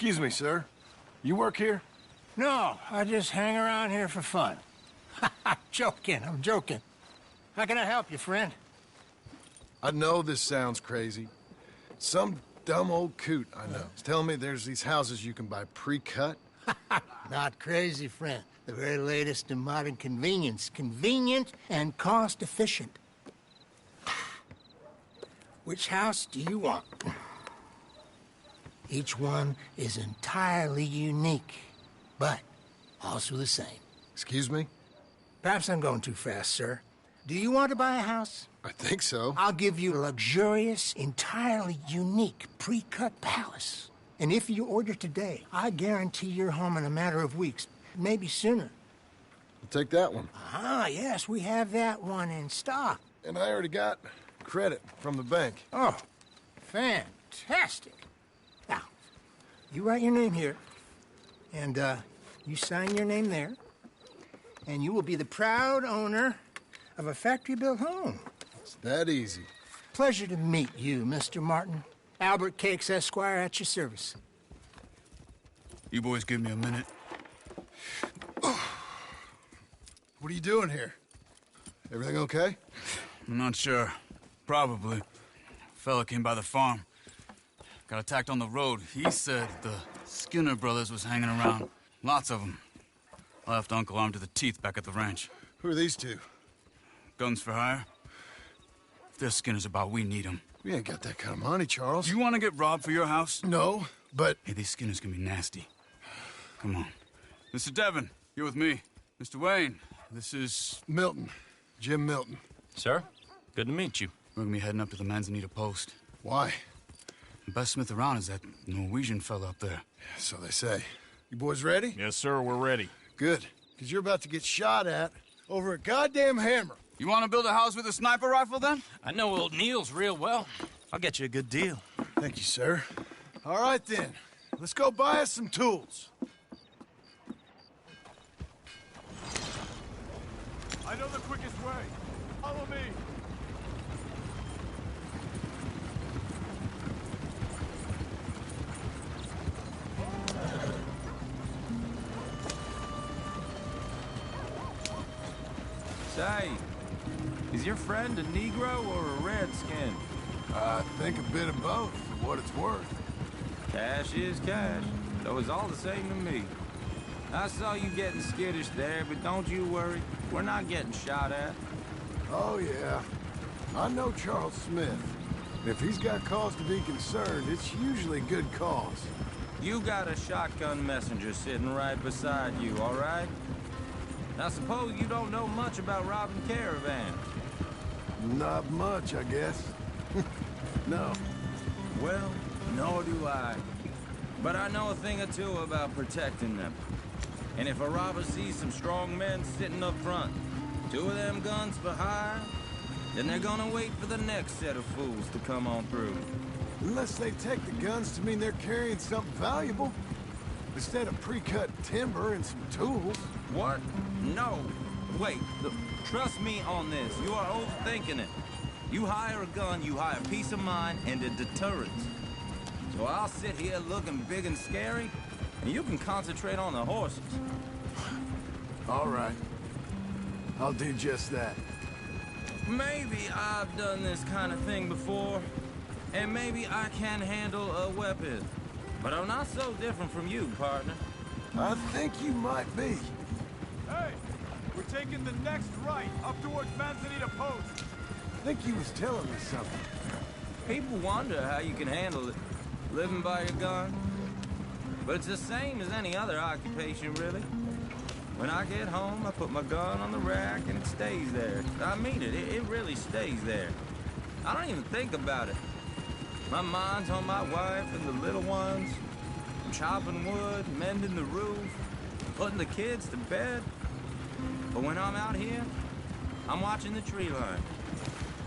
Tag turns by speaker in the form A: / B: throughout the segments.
A: Excuse me, sir. You work here?
B: No, I just hang around here for fun. I'm joking. How can I help you, friend?
A: I know this sounds crazy. Some dumb old coot I know is telling me there's these houses you can buy pre-cut.
B: Not crazy, friend. The very latest in modern convenience. Convenient and cost-efficient. Which house do you want? Each one is entirely unique, but also the same.
A: Excuse me?
B: Perhaps I'm going too fast, sir. Do you want to buy a house?
A: I think so.
B: I'll give you a luxurious, entirely unique pre-cut palace. And if you order today, I guarantee you're home in a matter of weeks, maybe sooner.
A: I'll take that one.
B: Ah, yes, we have that one in stock.
A: And I already got credit from the bank.
B: Oh, fantastic. Now, you write your name here, and you sign your name there, and you will be the proud owner of a factory-built home.
A: It's that easy.
B: Pleasure to meet you, Mr. Martin. Albert Cakes, Esquire, at your service.
C: You boys give me a minute.
A: What are you doing here? Everything okay?
C: I'm not sure. Probably. Fella came by the farm. Got attacked on the road. He said the Skinner brothers was hanging around. Lots of them. I left Uncle armed to the teeth back at the ranch.
A: Who are these two?
C: Guns for hire? If they're Skinner's about, we need them.
A: We ain't got that kind of money, Charles.
C: Do you want to get robbed for your house?
A: No, but...
C: Hey, these Skinners can be nasty. Come on. Mr. Devon, you're with me. Mr. Wayne, this is...
A: Milton. Jim Milton.
D: Sir, good to meet you.
C: We're gonna be heading up to the Manzanita post.
A: Why?
C: The best smith around is that Norwegian fella up there.
A: So they say. You boys ready?
D: Yes, sir, we're ready.
A: Good. Because you're about to get shot at over a goddamn hammer.
C: You want to build a house with a sniper rifle, then?
D: I know old Neil's real well. I'll get you a good deal.
A: Thank you, sir. All right, then. Let's go buy us some tools.
E: I know the quickest way. Follow me.
F: Say, is your friend a Negro or a Redskin?
A: I think a bit of both, for what it's worth.
F: Cash is cash, though it's all the same to me. I saw you getting skittish there, but don't you worry. We're not getting shot at.
A: Oh, yeah. I know Charles Smith. If he's got cause to be concerned, it's usually a good cause.
F: You got a shotgun messenger sitting right beside you, all right? Now suppose you don't know much about robbing caravans.
A: Not much, I guess. No.
F: Well, nor do I. But I know a thing or two about protecting them. And if a robber sees some strong men sitting up front, 2 of them guns for hire, then they're gonna wait for the next set of fools to come on through.
A: Unless they take the guns to mean they're carrying something valuable. Instead of pre-cut timber and some tools.
F: What? No. Wait, look, trust me on this. You are overthinking it. You hire a gun, you hire peace of mind and a deterrence. So I'll sit here looking big and scary, and you can concentrate on the horses.
A: All right. I'll do just that.
F: Maybe I've done this kind of thing before, and maybe I can handle a weapon. But I'm not so different from you, partner.
A: I think you might be.
E: Hey, we're taking the next right up towards Manzanita Post.
A: I think he was telling me something.
F: People wonder how you can handle it, living by your gun. But it's the same as any other occupation, really. When I get home, I put my gun on the rack and it stays there. I mean it, it really stays there. I don't even think about it. My mind's on my wife and the little ones. I'm chopping wood, mending the roof, putting the kids to bed. But when I'm out here, I'm watching the tree line.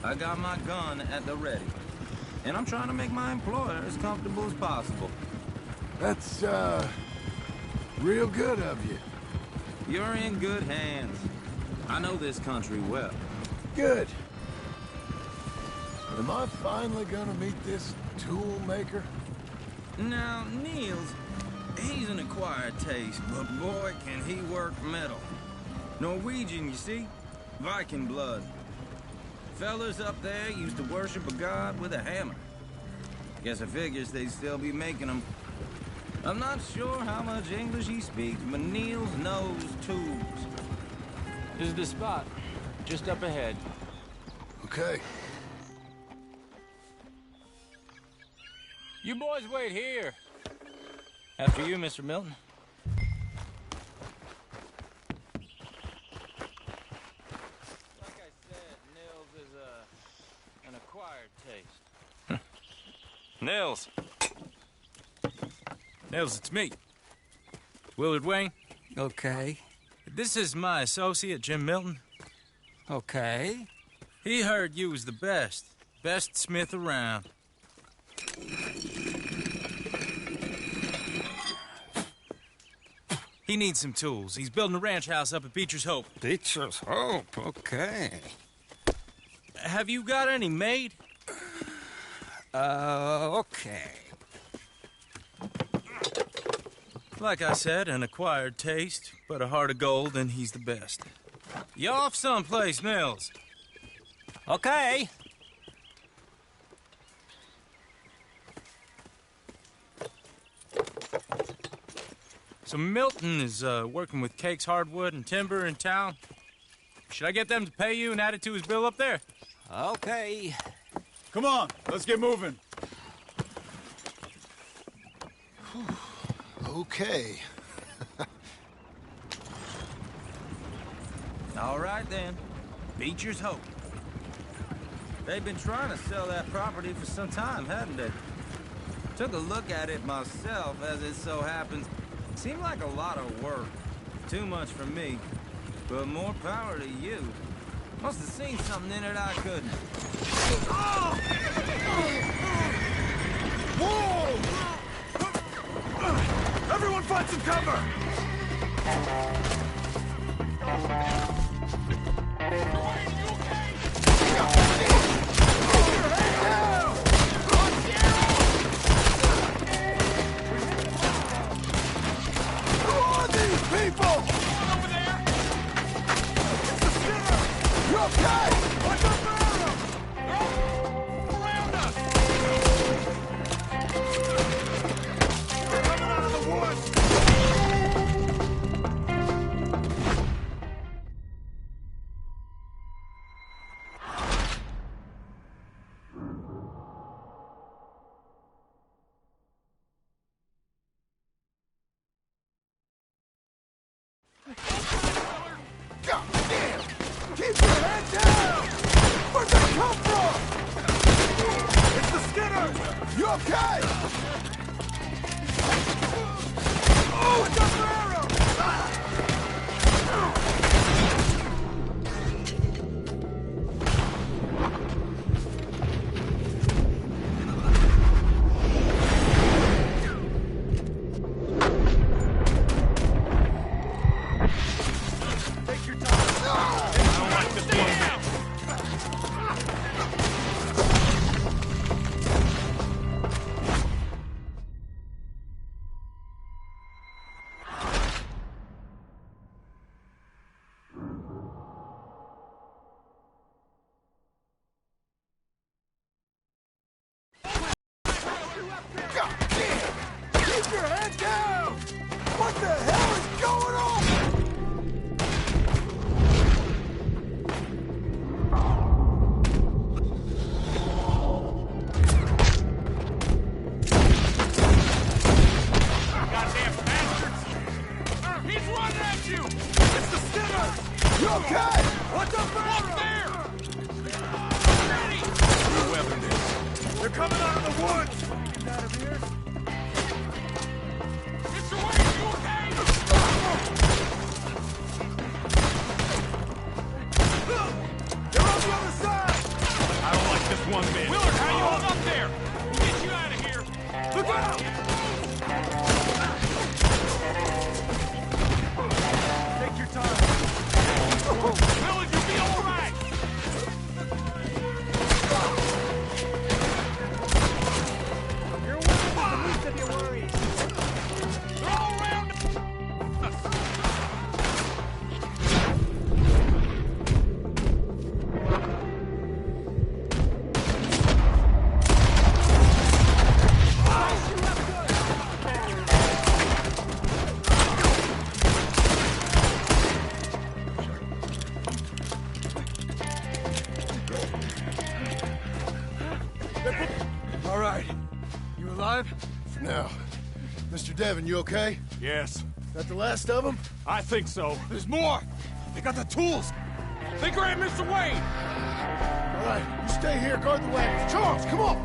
F: I got my gun at the ready. And I'm trying to make my employer as comfortable as possible.
A: That's, real good of you.
F: You're in good hands. I know this country well.
A: Good. Am I finally gonna meet this tool maker?
F: Now, Niels, He's an acquired taste, but boy, can he work metal. Norwegian, you see? Viking blood. Fellas up there used to worship a god with a hammer. Guess I figures they'd still be making them. I'm not sure how much English he speaks, but Niels knows tubes.
E: This is the spot. Just up ahead.
A: Okay.
E: You boys wait here.
D: After you, Mr. Milton.
E: Like I said, Nils is an acquired taste.
D: Nils. Nils, it's me. Willard Wayne.
G: Okay.
D: This is my associate, Jim Milton.
G: Okay.
D: He heard you was the best. Best smith around. He needs some tools. He's building a ranch house up at Beecher's Hope.
G: Beecher's Hope, okay.
D: Have you got any made?
G: Okay.
D: Like I said, an acquired taste, but a heart of gold, and he's the best. You off someplace, Nils?
G: Okay.
D: So Milton is working with Cakes Hardwood and Timber in town. Should I get them to pay you and add it to his bill up there?
G: Okay.
E: Come on, let's get moving.
A: Okay.
F: All right, then. Beecher's Hope. They've been trying to sell that property for some time, hadn't they? Took a look at it myself, as it so happens. Seemed like a lot of work. Too much for me. But more power to you. Must have seen something in it I couldn't.
E: Whoa! Everyone find some cover! All right. You alive?
A: Now, Mr. Devon, you okay?
E: Yes.
A: That the last of them?
E: I think so. There's more! They got the tools! They grabbed Mr. Wayne!
A: All right, you stay here, guard the wagons. Charles, come on!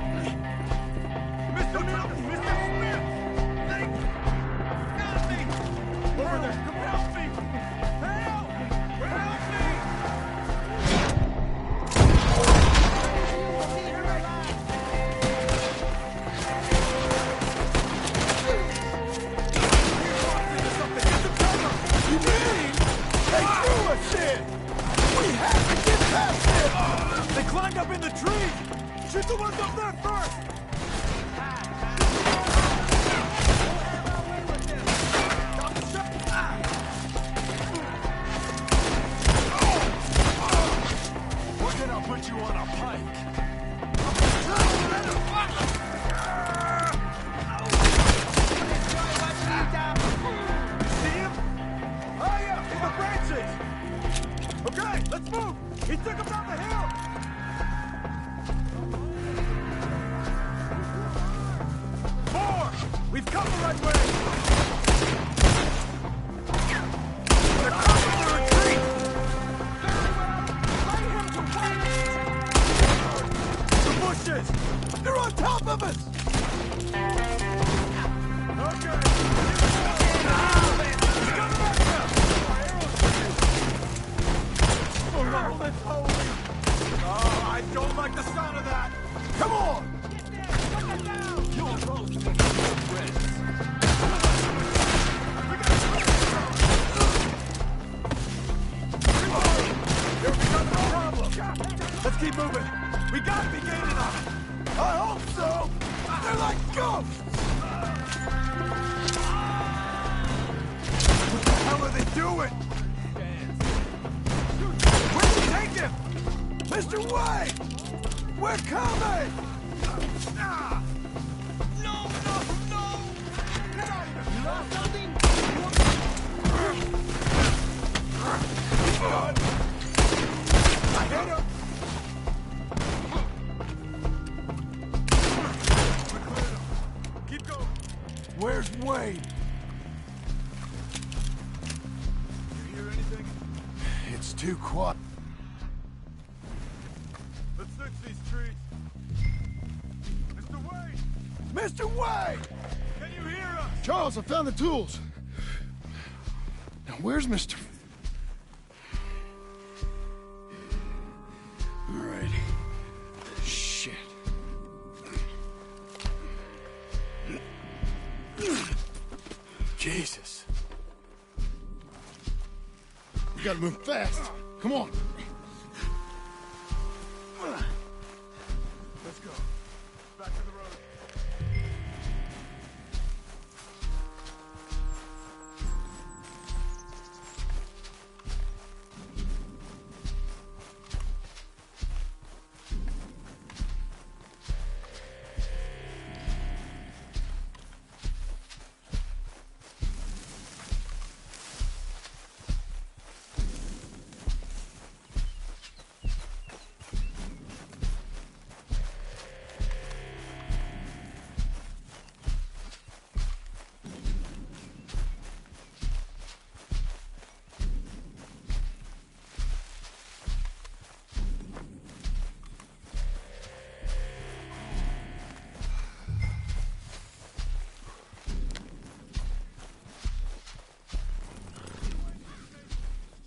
E: Mr. Milton! Mr. Smith! They got me! Over there! Come help me! Help! Help me!
A: You mean they threw us in? We have to get past them!
E: They climbed up in the tree! Shoot the ones up there first! Or then I'll put you on a pike. See him? Oh yeah, in the branches! Okay, let's move! He took him down the hill! More! We've come the right way! They're coming to retreat! Lay him to waste! The bushes! They're on top of us! Okay! He's coming back now! Oh no, that's holy! Oh, I don't like the sound of that! Come on! You're both friends. Here we got no problem! Let's keep moving! We gotta be gaining on it! I hope so! They're like ghosts! What the hell are they doing? Where'd you take him? Mr. White! We're coming! No! You lost something? I hit him! Keep going! Where's Wayne? You hear anything?
A: It's too quiet.
E: Let's search these trees. Mr. Wayne!
A: Mr. Wayne!
E: Can you hear us?
A: Charles, I found the tools. Now, where's Mr. All right. Shit. Jesus. We gotta move fast. Come on.
E: Let's go. Back to the road.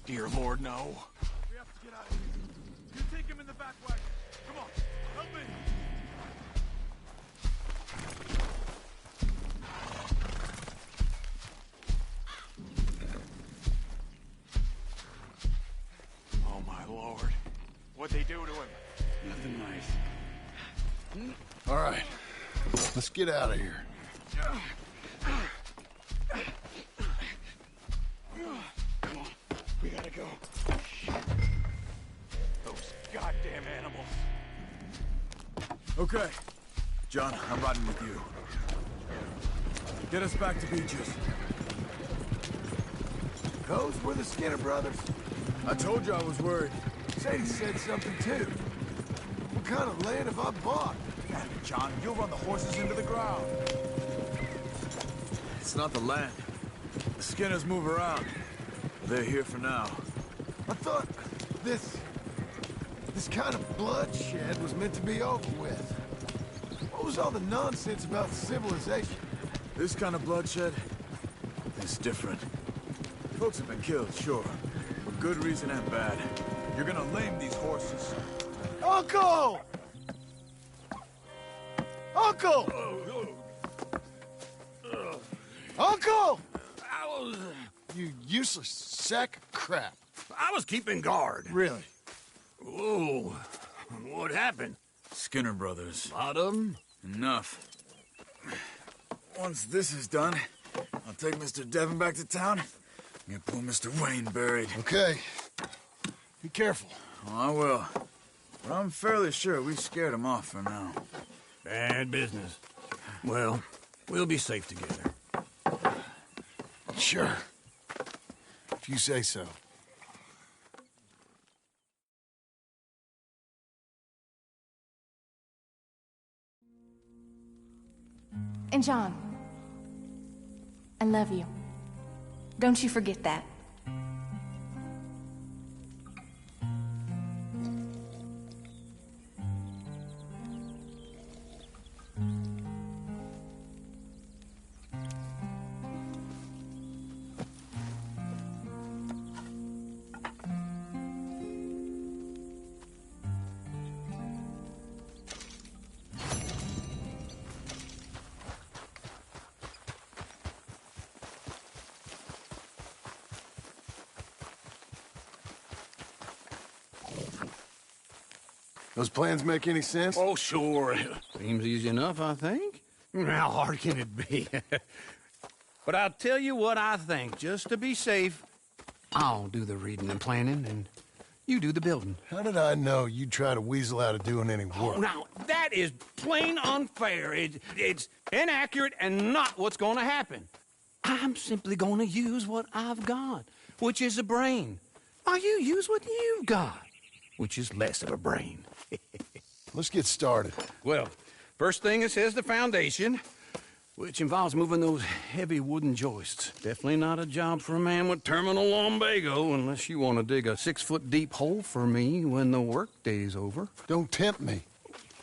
E: Dear Lord, no. We have to get out of here. You take him in the back wagon. Come on, help me. Oh my Lord. What'd they do to him?
C: Nothing nice.
A: All right. Let's get out of here.
E: Come on, we gotta go. Those goddamn animals. Okay. John, I'm riding with you. Get us back to Beaches.
A: Those were the Skinner brothers.
E: I told you I was worried.
A: Sadie said something too. What kind of land have I bought?
E: Damn it, John. You'll run the horses into the ground. It's not the land. The Skinners move around. They're here for now.
A: I thought this kind of bloodshed was meant to be over with. What was all the nonsense about civilization?
E: This kind of bloodshed is different. Folks have been killed, sure. For good reason and bad. You're gonna lame these horses.
A: Uncle! Uncle! Uncle! You useless sack of crap.
H: I was keeping guard.
A: Really?
H: Whoa. What happened?
E: Skinner brothers.
H: Lot of them?
E: Enough. Once this is done, I'll take Mr. Devon back to town and get poor Mr. Wayne buried.
A: Okay. Be careful.
E: Oh, I will. But I'm fairly sure we scared him off for now.
H: Bad business. Well, we'll be safe together.
A: Sure. If you say so.
I: And John, I love you. Don't you forget that.
A: Those plans make any sense?
H: Oh, sure. Seems easy enough, I think. How hard can it be? But I'll tell you what I think. Just to be safe, I'll do the reading and planning, and you do the building.
A: How did I know you'd try to weasel out of doing any work?
H: Now, that is plain unfair. It's inaccurate and not what's going to happen. I'm simply going to use what I've got, which is a brain. While you use what you've got, which is less of a brain.
A: Let's get started.
H: Well, first thing it says the foundation, which involves moving those heavy wooden joists. Definitely not a job for a man with terminal lumbago, unless you want to dig a 6-foot deep hole for me when the workday's over.
A: Don't tempt me.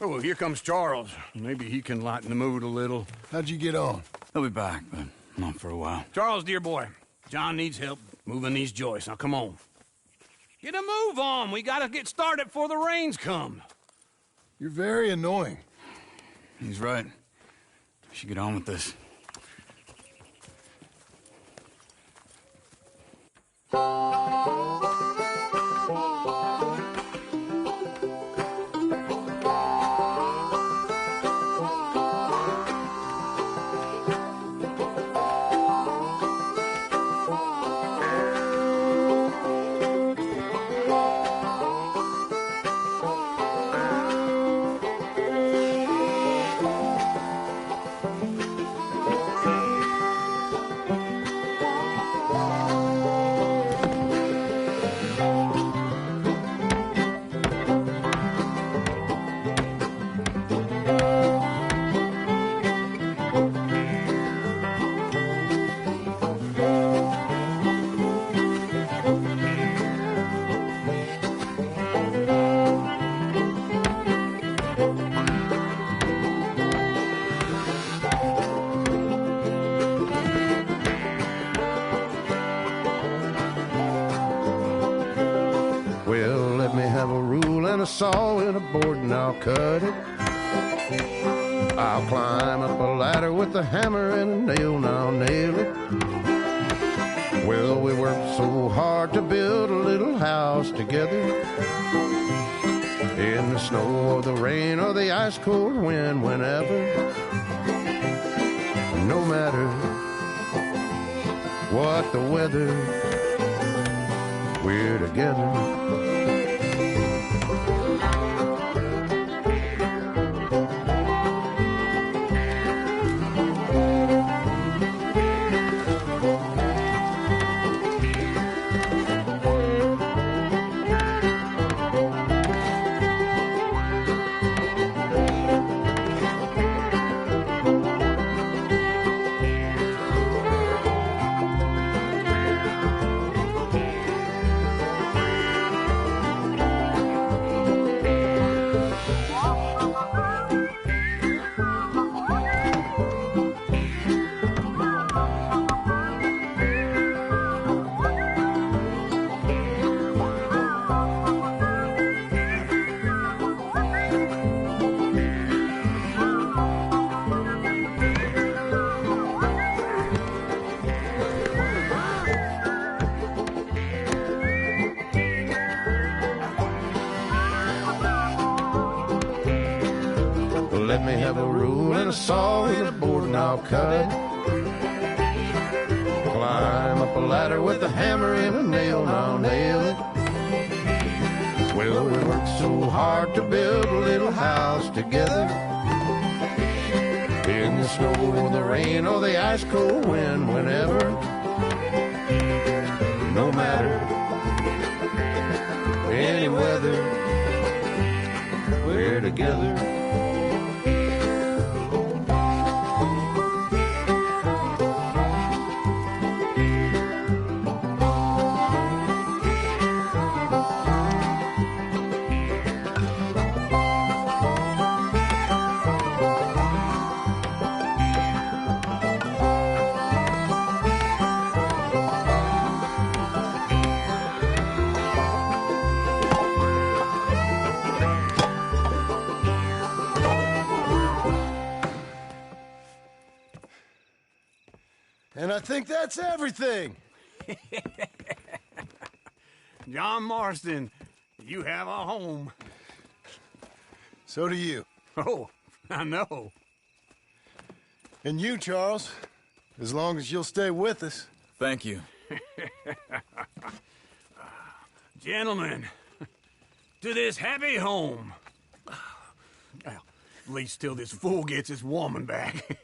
H: Oh, here comes Charles. Maybe he can lighten the mood a little.
A: How'd you get on?
C: He'll be back, but not for a while.
H: Charles, dear boy, John needs help moving these joists. Now, come on. Get a move on. We gotta get started before the rains come.
A: You're very annoying.
C: He's right. We should get on with this.
J: Well, let me have a rule and a saw and a board and I'll cut it. I'll climb up a ladder with a hammer and a nail and I'll nail it. Well, we worked so hard to build a little house together. In the snow or the rain or the ice cold wind, whenever. No matter what the weather, we're together. a rule and a saw and a board and I'll cut it. Climb up a ladder with a hammer and a nail and I'll nail it. Well, we worked so hard to build a little house together. In the snow or the rain or the ice cold wind, whenever. No matter any weather, we're together.
A: And I think that's everything.
H: John Marston, you have a home.
A: So do you.
H: Oh, I know.
A: And you, Charles, as long as you'll stay with us.
C: Thank you.
H: Gentlemen, to this happy home. Well, at least till this fool gets his woman back.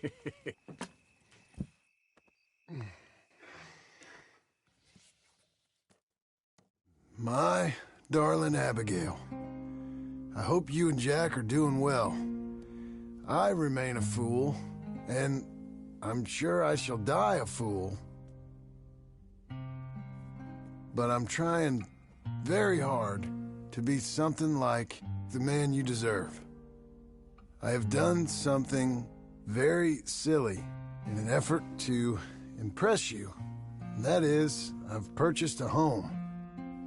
A: My darling Abigail, I hope you and Jack are doing well. I remain a fool, and I'm sure I shall die a fool. But I'm trying very hard to be something like the man you deserve. I have done something very silly in an effort to impress you. And that is, I've purchased a home.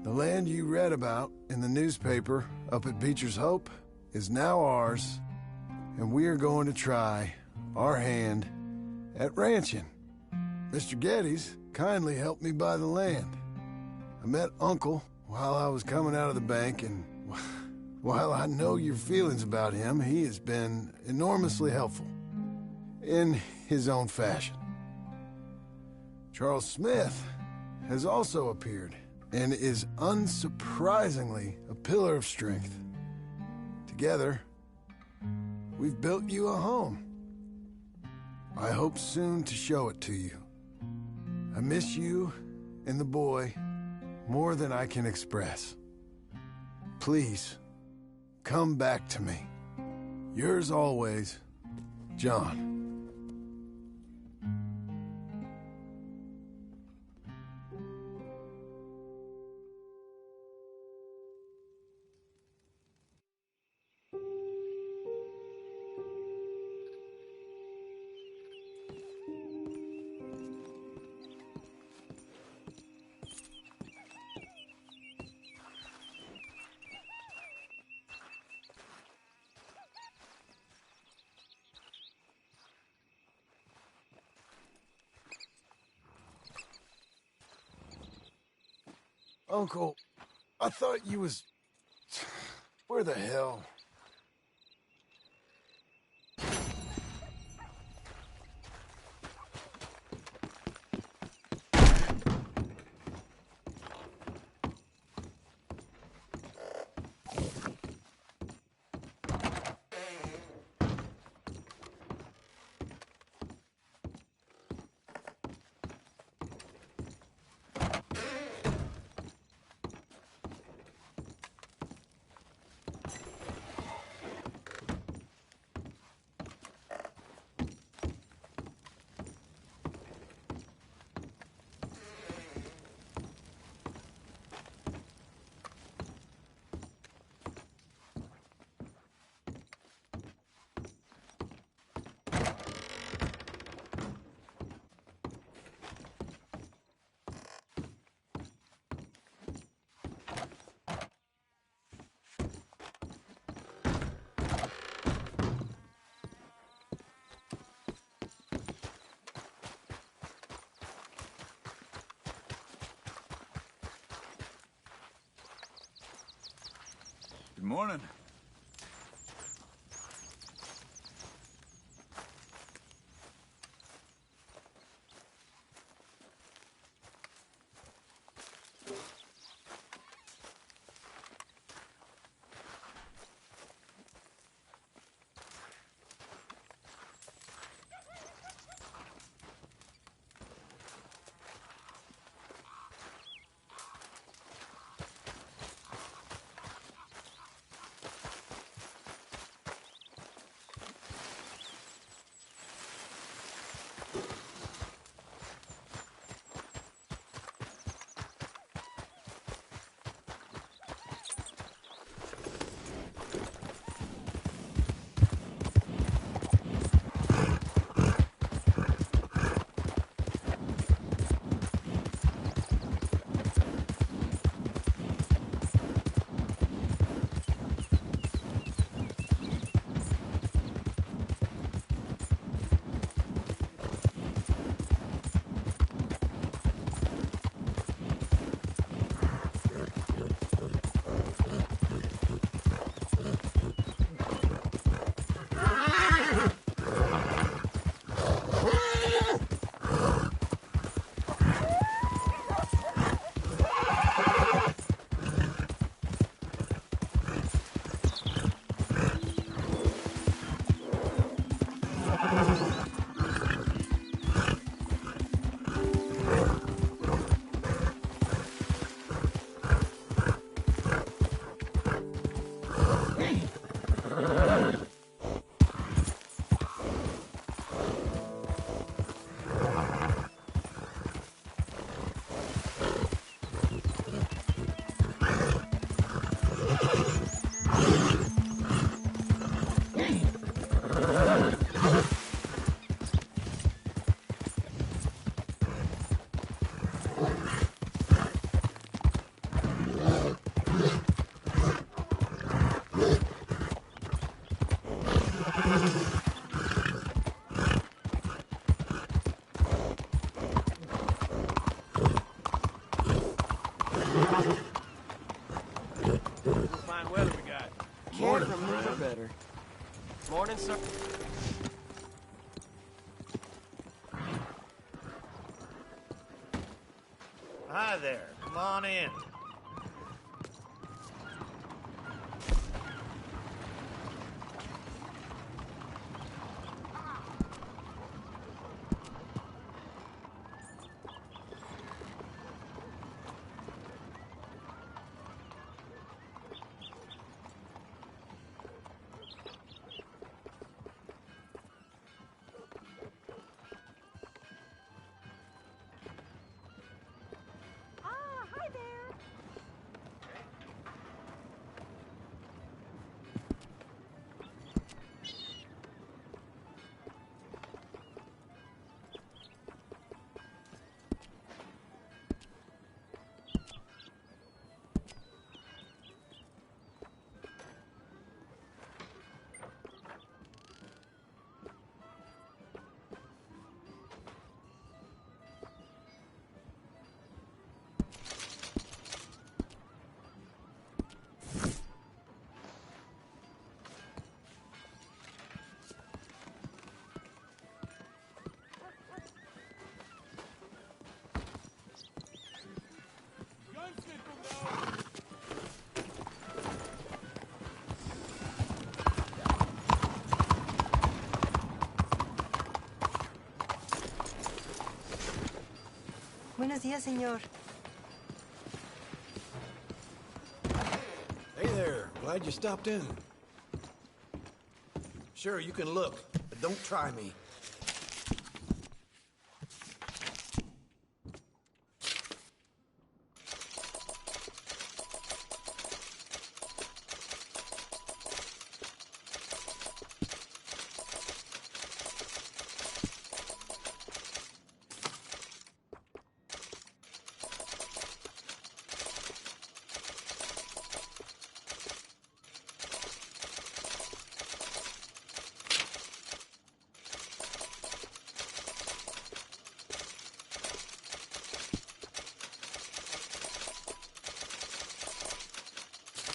A: The land you read about in the newspaper up at Beecher's Hope is now ours, and we are going to try our hand at ranching. Mr. Geddes kindly helped me buy the land. I met Uncle while I was coming out of the bank, and while I know your feelings about him, he has been enormously helpful in his own fashion. Charles Smith has also appeared and is unsurprisingly a pillar of strength. Together, we've built you a home. I hope soon to show it to you. I miss you and the boy more than I can express. Please, come back to me. Yours always, John. Uncle, I thought you was... Where the hell?
C: Good morning.
D: sir.
K: Hi there. Come on in.
L: Buenos días, señor.
M: Hey there. Glad you stopped in. Sure, you can look, but don't try me.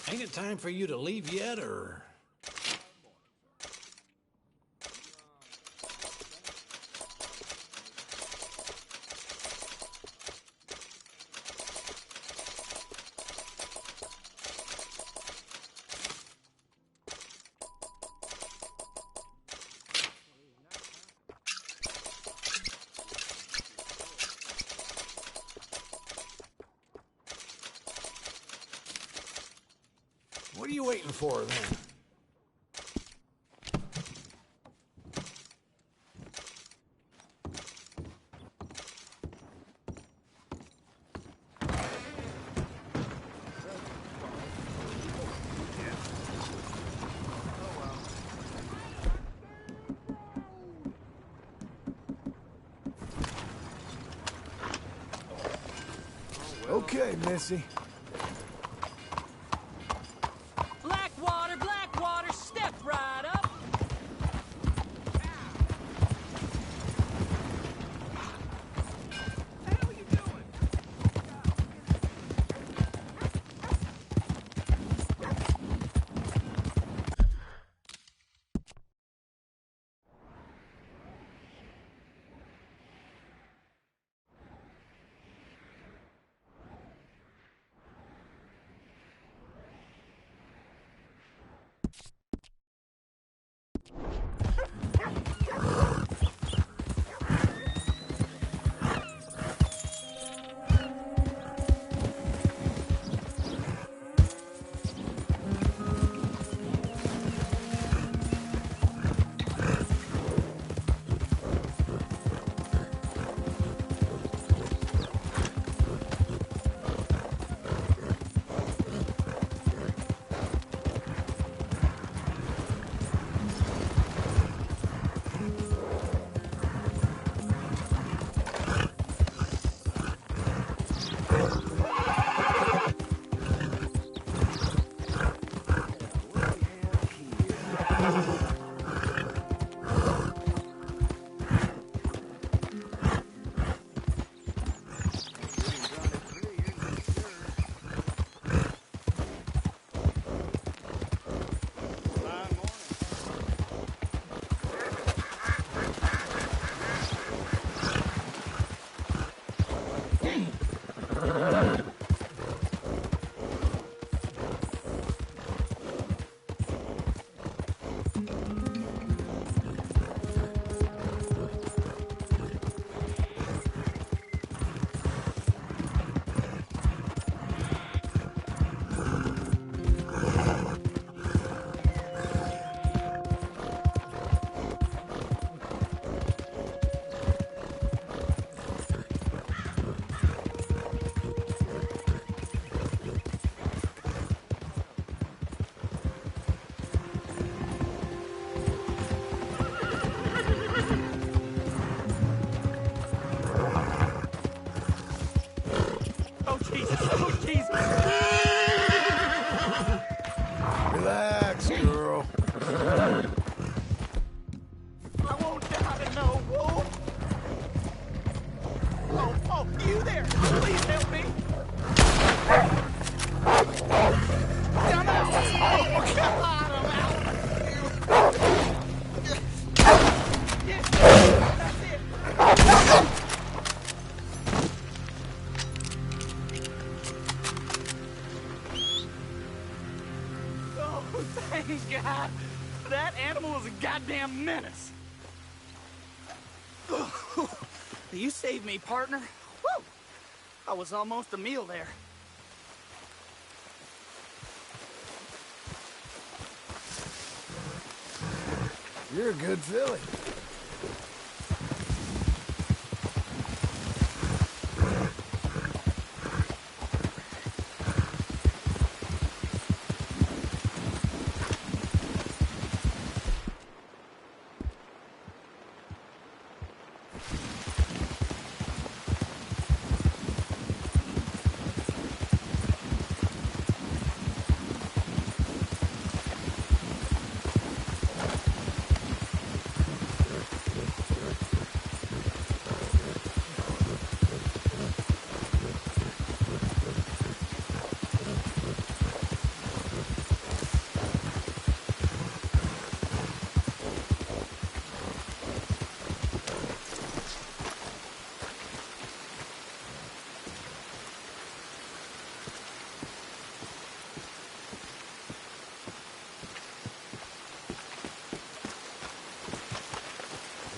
M: Ain't it time for you to leave yet, or...? What are you waiting for, then?
A: Okay, Missy.
N: Blackwater, step right up.
E: fire! Please help me! I'm out! Oh, God, I'm out! Yeah, that's it! Oh, thank God! That animal was a goddamn menace! You saved me, partner. Woo! I was almost a meal there.
A: You're a good filly.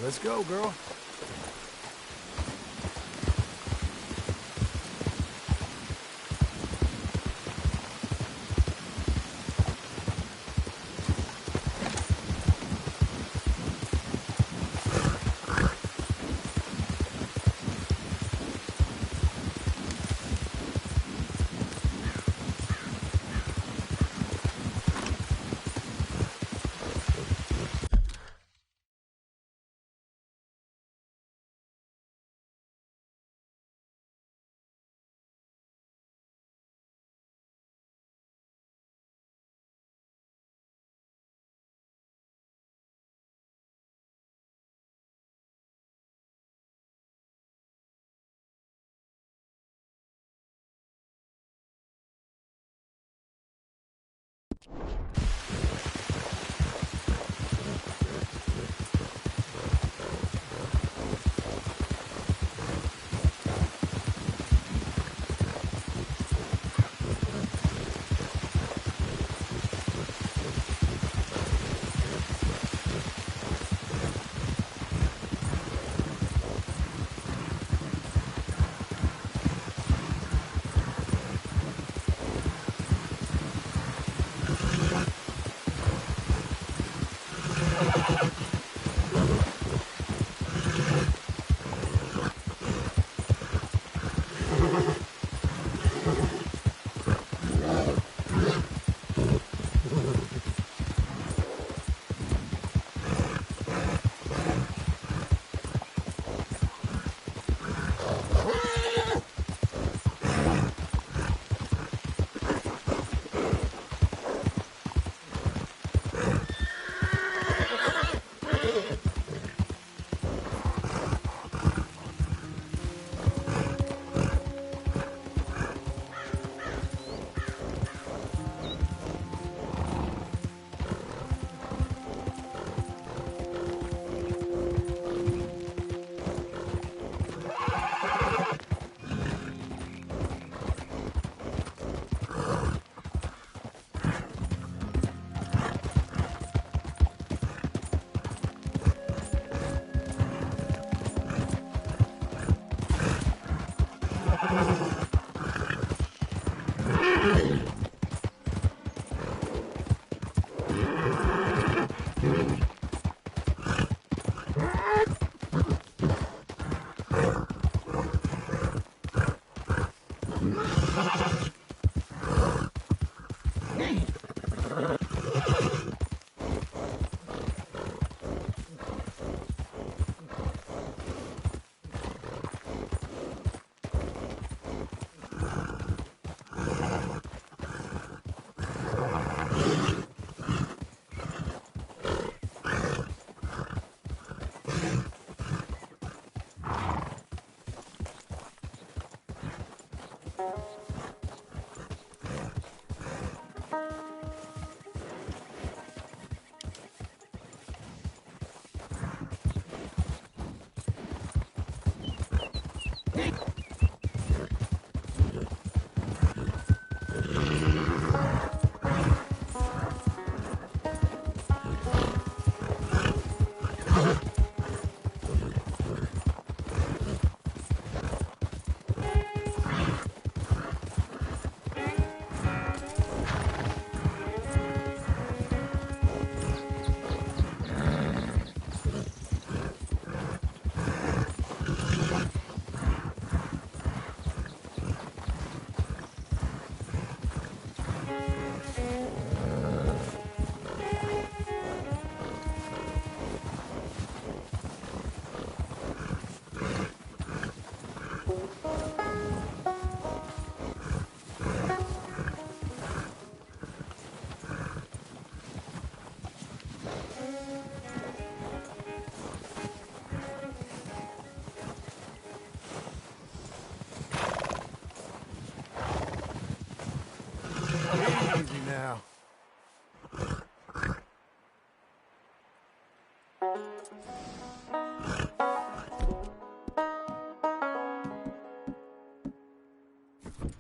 A: Let's go, girl.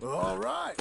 A: All right.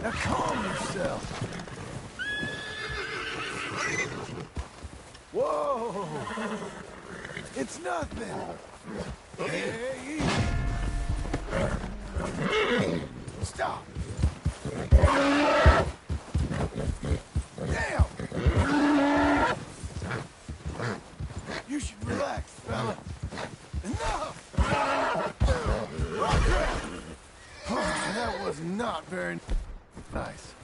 A: Now calm yourself. Whoa! It's nothing. Hey, easy. Stop. Damn! You should relax, fella. Enough! That was not very nice.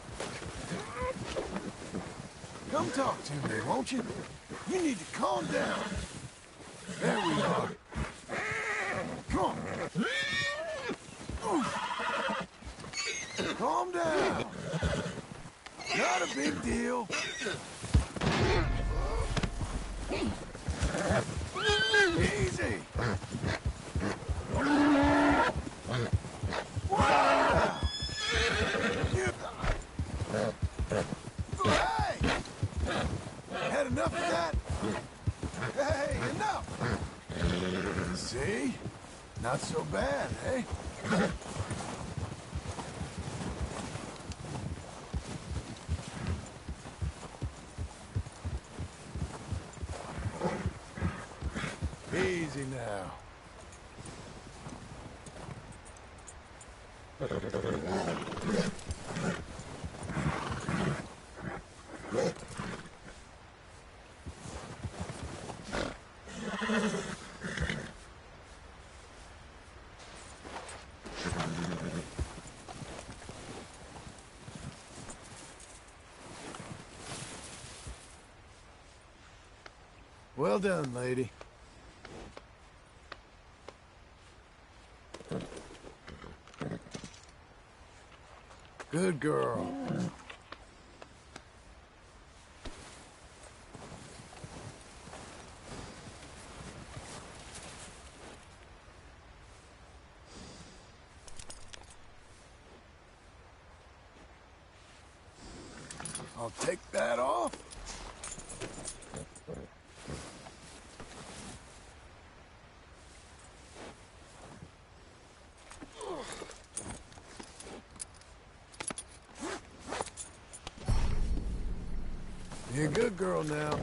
A: Come talk to me, won't you? You need to calm down. There we are. Come on. Calm down. Not a big deal. Easy. Wow. Hey! Had enough of that? Hey, enough! See? Not so bad, eh? Easy now. Well done, lady. Good girl. I'll take that off. You're a good girl now.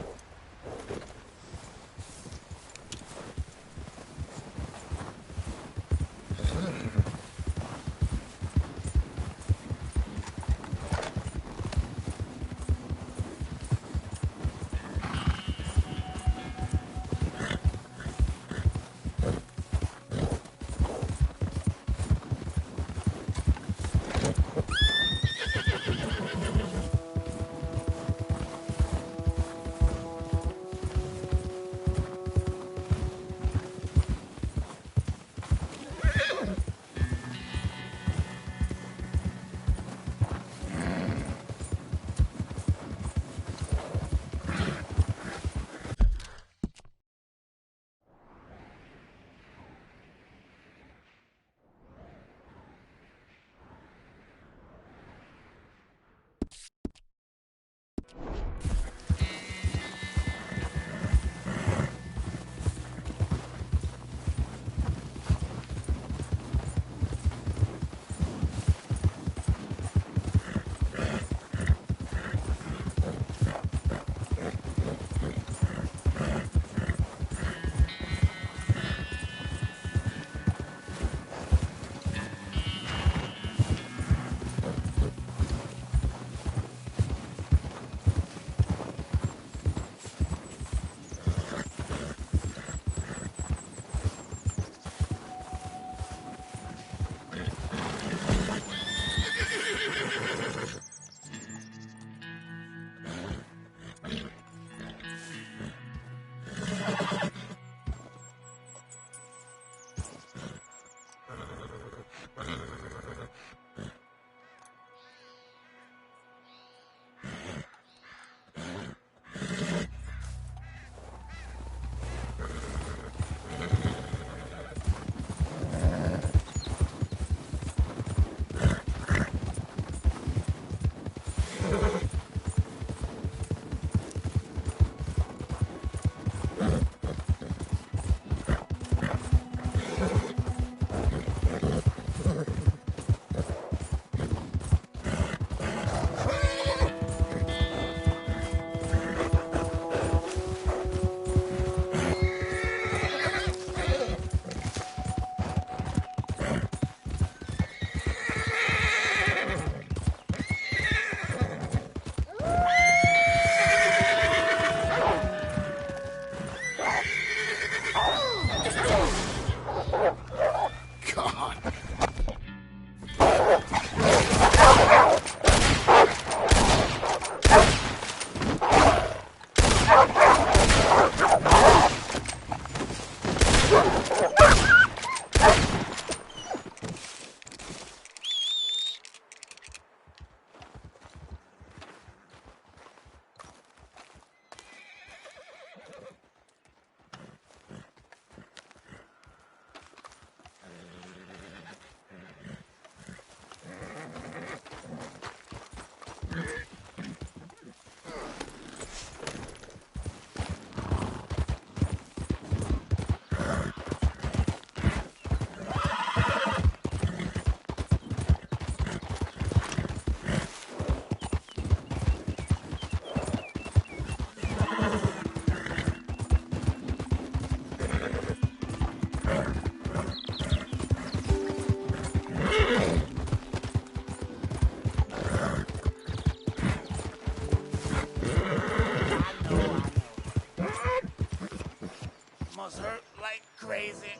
K: hurt like crazy.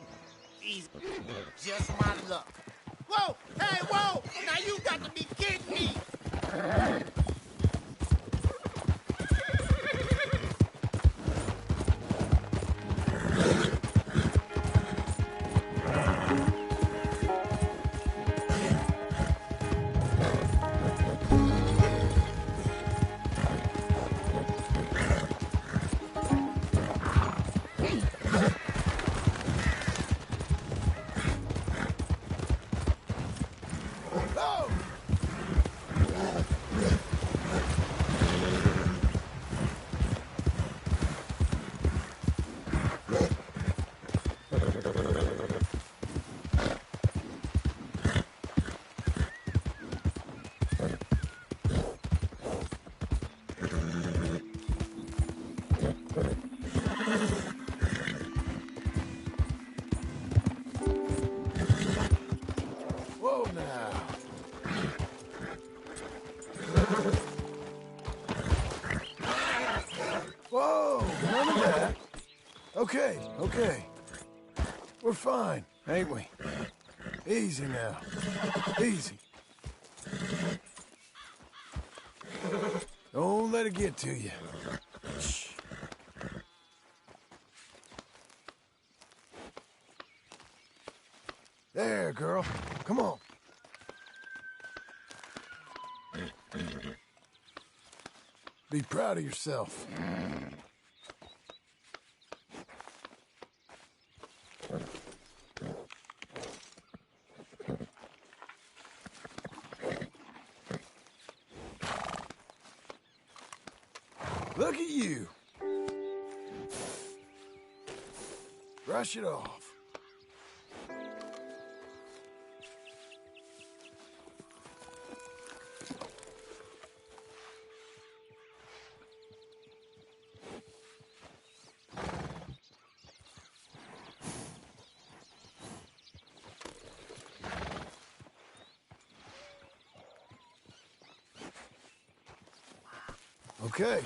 K: He's just my luck. Whoa! Hey, whoa! Now you got to be kidding me!
A: Whoa now. Whoa, none of that. Okay, okay. We're fine, ain't we? Easy now. Easy. Don't let it get to you. Shh. There, girl. Come on. Be proud of yourself. Look at you. Brush it off. Okay.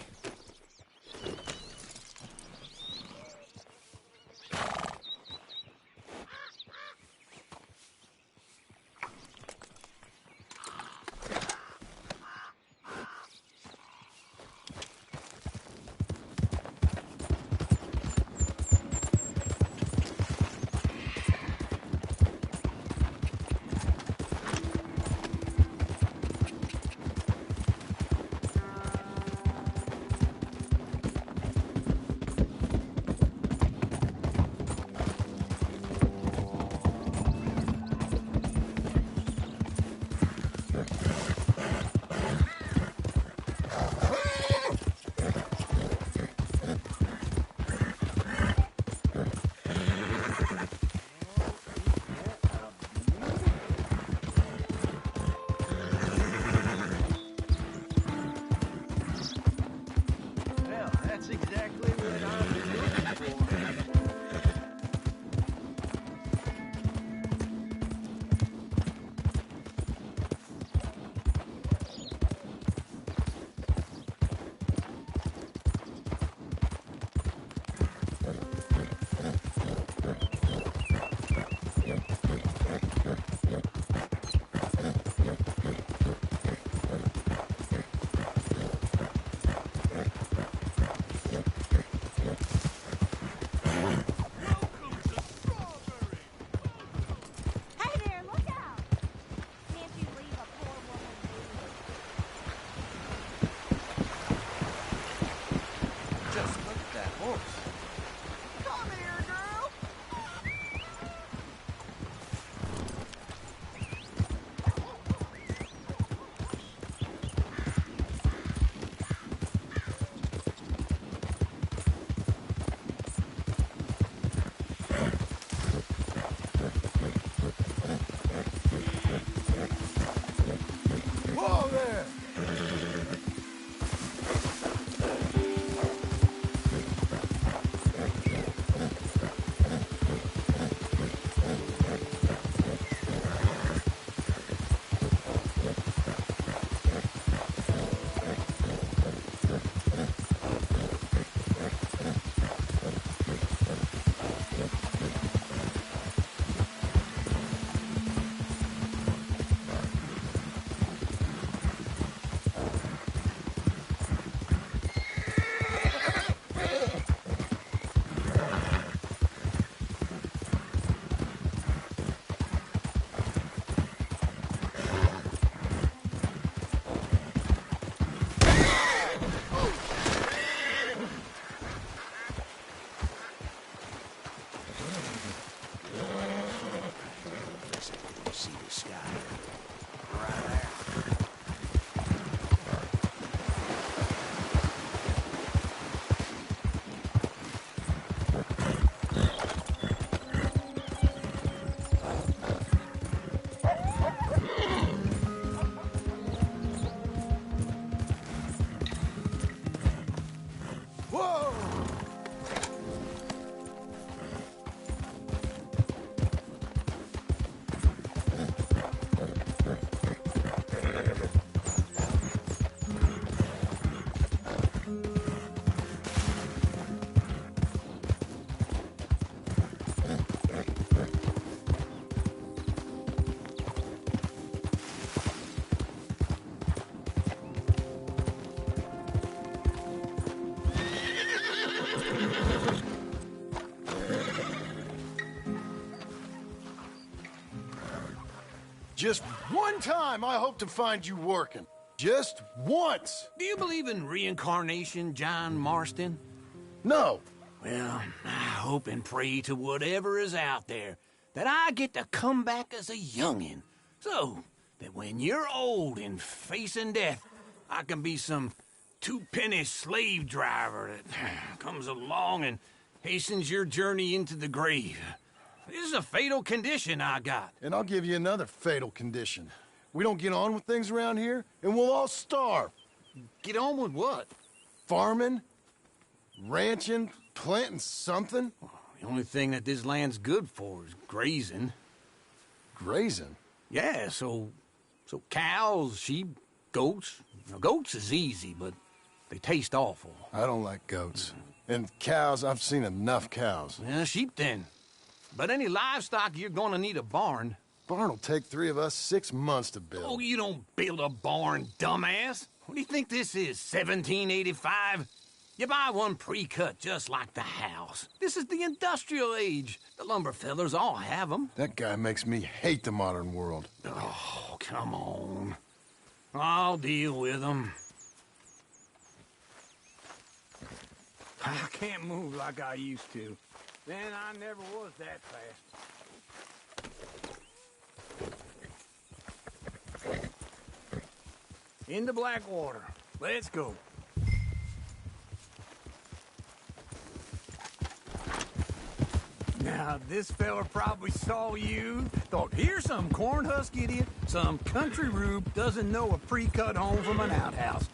A: Just one time I hope to find you working. Just once.
H: Do you believe in reincarnation, John Marston?
A: No.
H: Well, I hope and pray to whatever is out there that I get to come back as a youngin', so that when you're old and facing death, I can be some two-penny slave driver that comes along and hastens your journey into the grave. This is a fatal condition I got.
A: And I'll give you another fatal condition. We don't get on with things around here, and we'll all starve.
H: Get on with what?
A: Farming, ranching, planting something.
H: The only thing that this land's good for is grazing.
A: Grazing?
H: Yeah, so cows, sheep, goats. Now, goats is easy, but they taste awful.
A: I don't like goats. And cows, I've seen enough cows.
H: Yeah, sheep then. But any livestock, you're gonna need a barn.
A: Barn will take 3 of us 6 months to build.
H: Oh, you don't build a barn, dumbass. What do you think this is, 1785? You buy one pre-cut just like the house. This is the industrial age. The lumber fellers all have them.
A: That guy makes me hate the modern world.
H: Oh, come on. I'll deal with them. I can't move like I used to. Then I never was that fast. Into Blackwater. Let's go. Now, this fella probably saw you, thought, here's some cornhusk idiot, some country rube doesn't know a pre-cut home from an outhouse.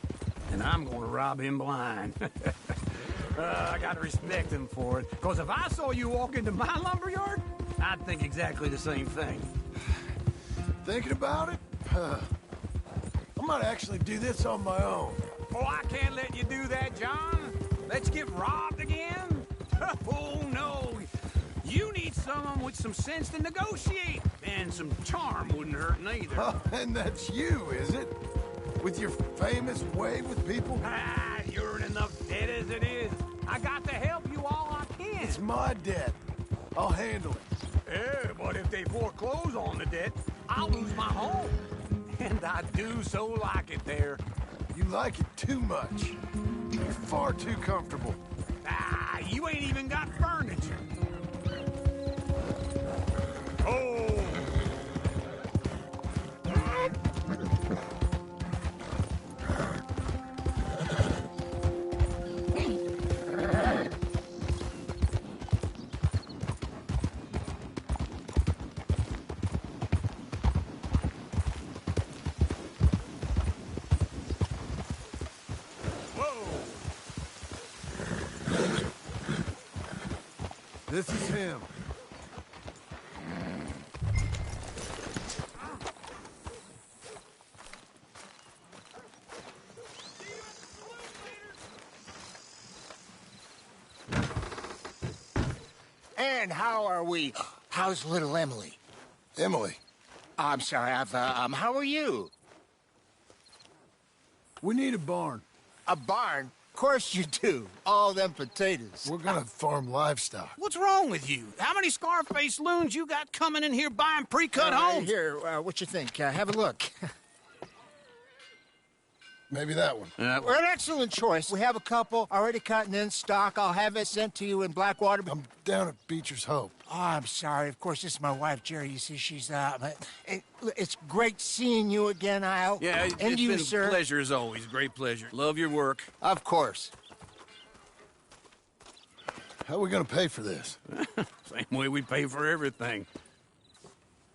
H: And I'm gonna rob him blind. I gotta respect him for it, because if I saw you walk into my lumberyard, I'd think exactly the same thing.
A: Thinking about it? I might actually do this on my own.
H: Oh, I can't let you do that, John. Let's get robbed again? Oh, no. You need someone with some sense to negotiate, and some charm wouldn't hurt neither.
A: Oh, and that's you, is it? With your famous way with people?
H: Ah, you're in enough debt as it is. I got to help you all I can.
A: It's my debt. I'll handle it.
H: Yeah, but if they foreclose on the debt, I'll lose my home. And I do so like it there.
A: You like it too much. You're far too comfortable.
H: Ah, you ain't even got furniture. Oh!
A: This is him.
K: And how are we? How's little Emily?
A: Emily.
K: I'm sorry, how are you?
A: We need a barn.
K: A barn? Of course you do. All them potatoes.
A: We're gonna farm livestock.
H: What's wrong with you? How many Scarface loons you got coming in here buying pre-cut homes?
K: Here, what you think? Have a look.
A: Maybe that one.
K: We're an excellent choice. We have a couple already cut and in stock. I'll have it sent to you in Blackwater.
A: I'm down at Beecher's Hope.
K: Oh, I'm sorry. Of course, this is my wife, Jerry. You see, she's it's great seeing you again, Al.
H: Yeah,
K: and
H: it's
K: you,
H: been
K: sir.
H: a pleasure as always. Great pleasure. Love your work.
K: Of course.
A: How are we gonna pay for this?
H: Same way we pay for everything.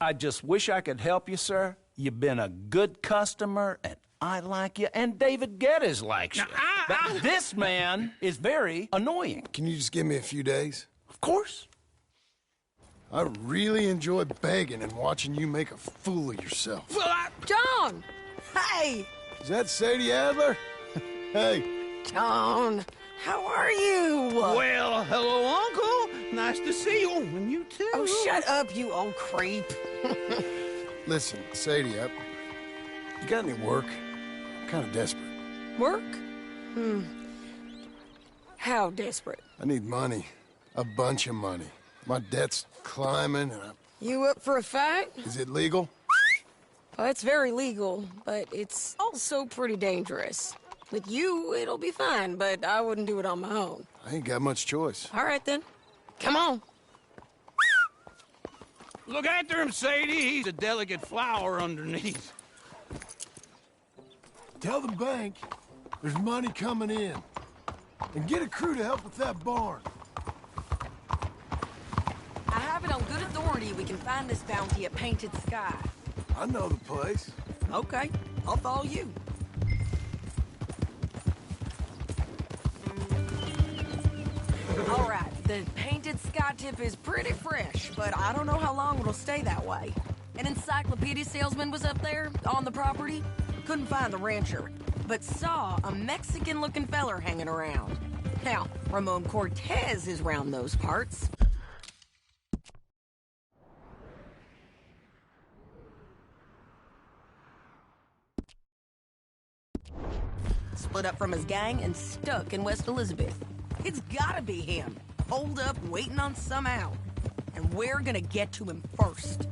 O: I just wish I could help you, sir. You've been a good customer, and I like you, and David Geddes likes you. But this man is very annoying.
A: Can you just give me a few days?
O: Of course.
A: I really enjoy begging and watching you make a fool of yourself.
H: Well,
P: John! Hey!
A: Is that Sadie Adler? Hey.
P: John, how are you?
H: Well, hello, Uncle. Nice to see you. And you too.
P: Oh, shut up, you old creep.
A: Listen, Sadie, you got any work? I'm kind of desperate.
P: Work? How desperate?
A: I need money. A bunch of money. My debt's climbing, and
P: You up for a fight?
A: Is it legal?
P: Well, it's very legal, but it's also pretty dangerous. With you, it'll be fine, but I wouldn't do it on my own.
A: I ain't got much choice.
P: All right, then. Come on.
H: Look after him, Sadie. He's a delicate flower underneath.
A: Tell the bank there's money coming in. And get a crew to help with that barn.
P: I have it on good authority we can find this bounty at Painted Sky.
A: I know the place.
P: Okay, I'll follow you. All right, the Painted Sky tip is pretty fresh, but I don't know how long it'll stay that way. An encyclopedia salesman was up there on the property. Couldn't find the rancher, but saw a Mexican-looking feller hanging around. Now, Ramon Cortez is round those parts. Split up from his gang and stuck in West Elizabeth. It's gotta be him. Holed up, waiting on some out. And we're gonna get to him first.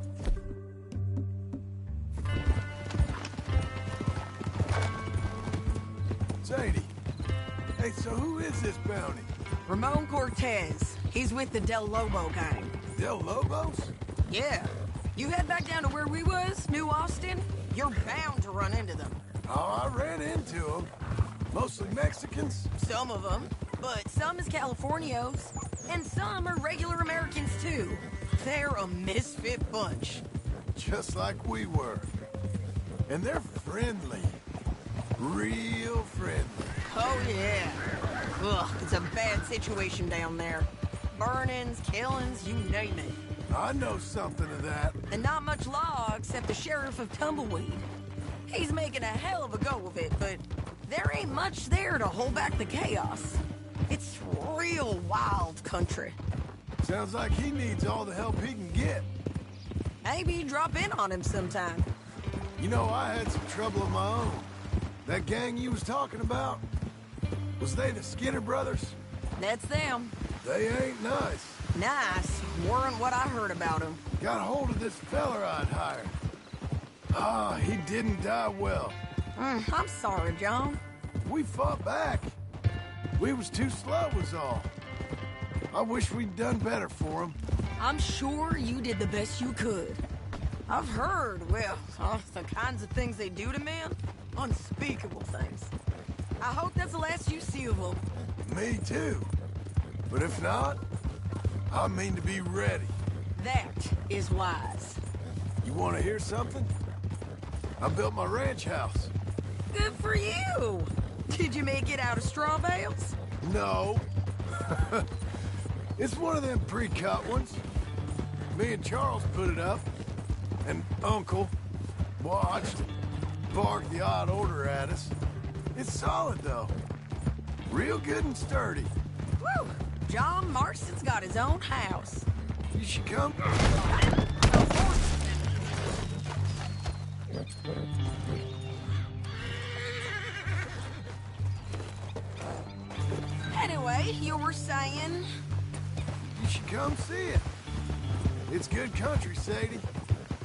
A: Sadie. Hey, so who is this bounty?
P: Ramon Cortez. He's with the Del Lobo gang.
A: Del Lobos?
P: Yeah. You head back down to where we was, New Austin, you're bound to run into them.
A: Oh, I ran into them. Mostly Mexicans?
P: Some of them, but some is Californios. And some are regular Americans, too. They're a misfit bunch.
A: Just like we were. And they're friendly. Real friendly.
P: Oh, yeah. Ugh, it's a bad situation down there. Burnings, killings, you name it.
A: I know something of that.
P: And not much law except the sheriff of Tumbleweed. He's making a hell of a go of it, but there ain't much there to hold back the chaos. It's real wild country.
A: Sounds like he needs all the help he can get.
P: Maybe drop in on him sometime.
A: You know, I had some trouble of my own. That gang you was talking about, was they the Skinner brothers?
P: That's them.
A: They ain't nice.
P: Nice weren't what I heard about them.
A: Got hold of this feller I'd hired. Ah, he didn't die well.
P: I'm sorry, John.
A: We fought back. We was too slow was all. I wish we'd done better for him.
P: I'm sure you did the best you could. I've heard, well, the kinds of things they do to men. Unspeakable things. I hope that's the last you see of them.
A: Me too. But if not, I mean to be ready.
P: That is wise.
A: You want to hear something? I built my ranch house.
P: Good for you. Did you make it out of straw bales?
A: No. It's one of them pre-cut ones. Me and Charles put it up. And Uncle watched, barked the odd order at us. It's solid, though. Real good and sturdy.
P: Woo! John Marston's got his own house.
A: You should come.
P: Anyway, you were saying?
A: You should come see it. It's good country, Sadie.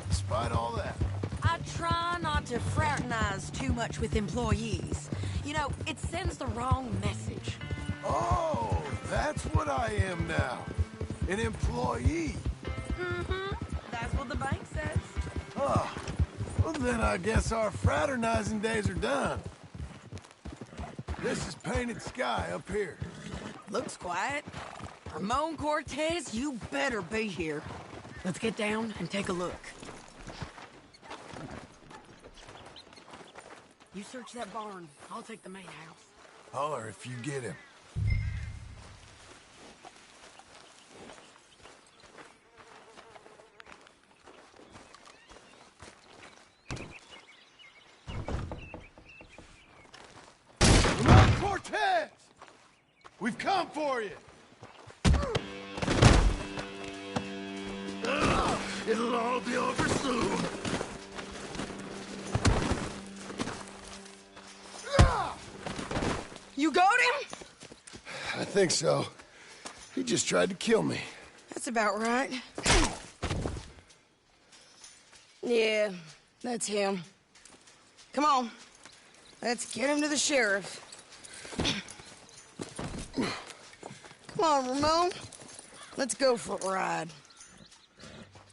A: Despite all that.
P: I try not to fraternize too much with employees. You know, it sends the wrong message.
A: Oh, that's what I am now. An employee.
P: Mm-hmm. That's what the bank says.
A: Oh, well then I guess our fraternizing days are done. This is Painted Sky up here.
P: Looks quiet. Ramon Cortez, you better be here. Let's get down and take a look. You search that barn. I'll take the main house.
A: Holler if you get him. Ramon Cortez! We've come for you! It'll all be over soon.
P: You got him?
A: I think so. He just tried to kill me.
P: That's about right. Yeah, That's him. Come on. Let's get him to the sheriff. Come on, Ramon. Let's go for a ride.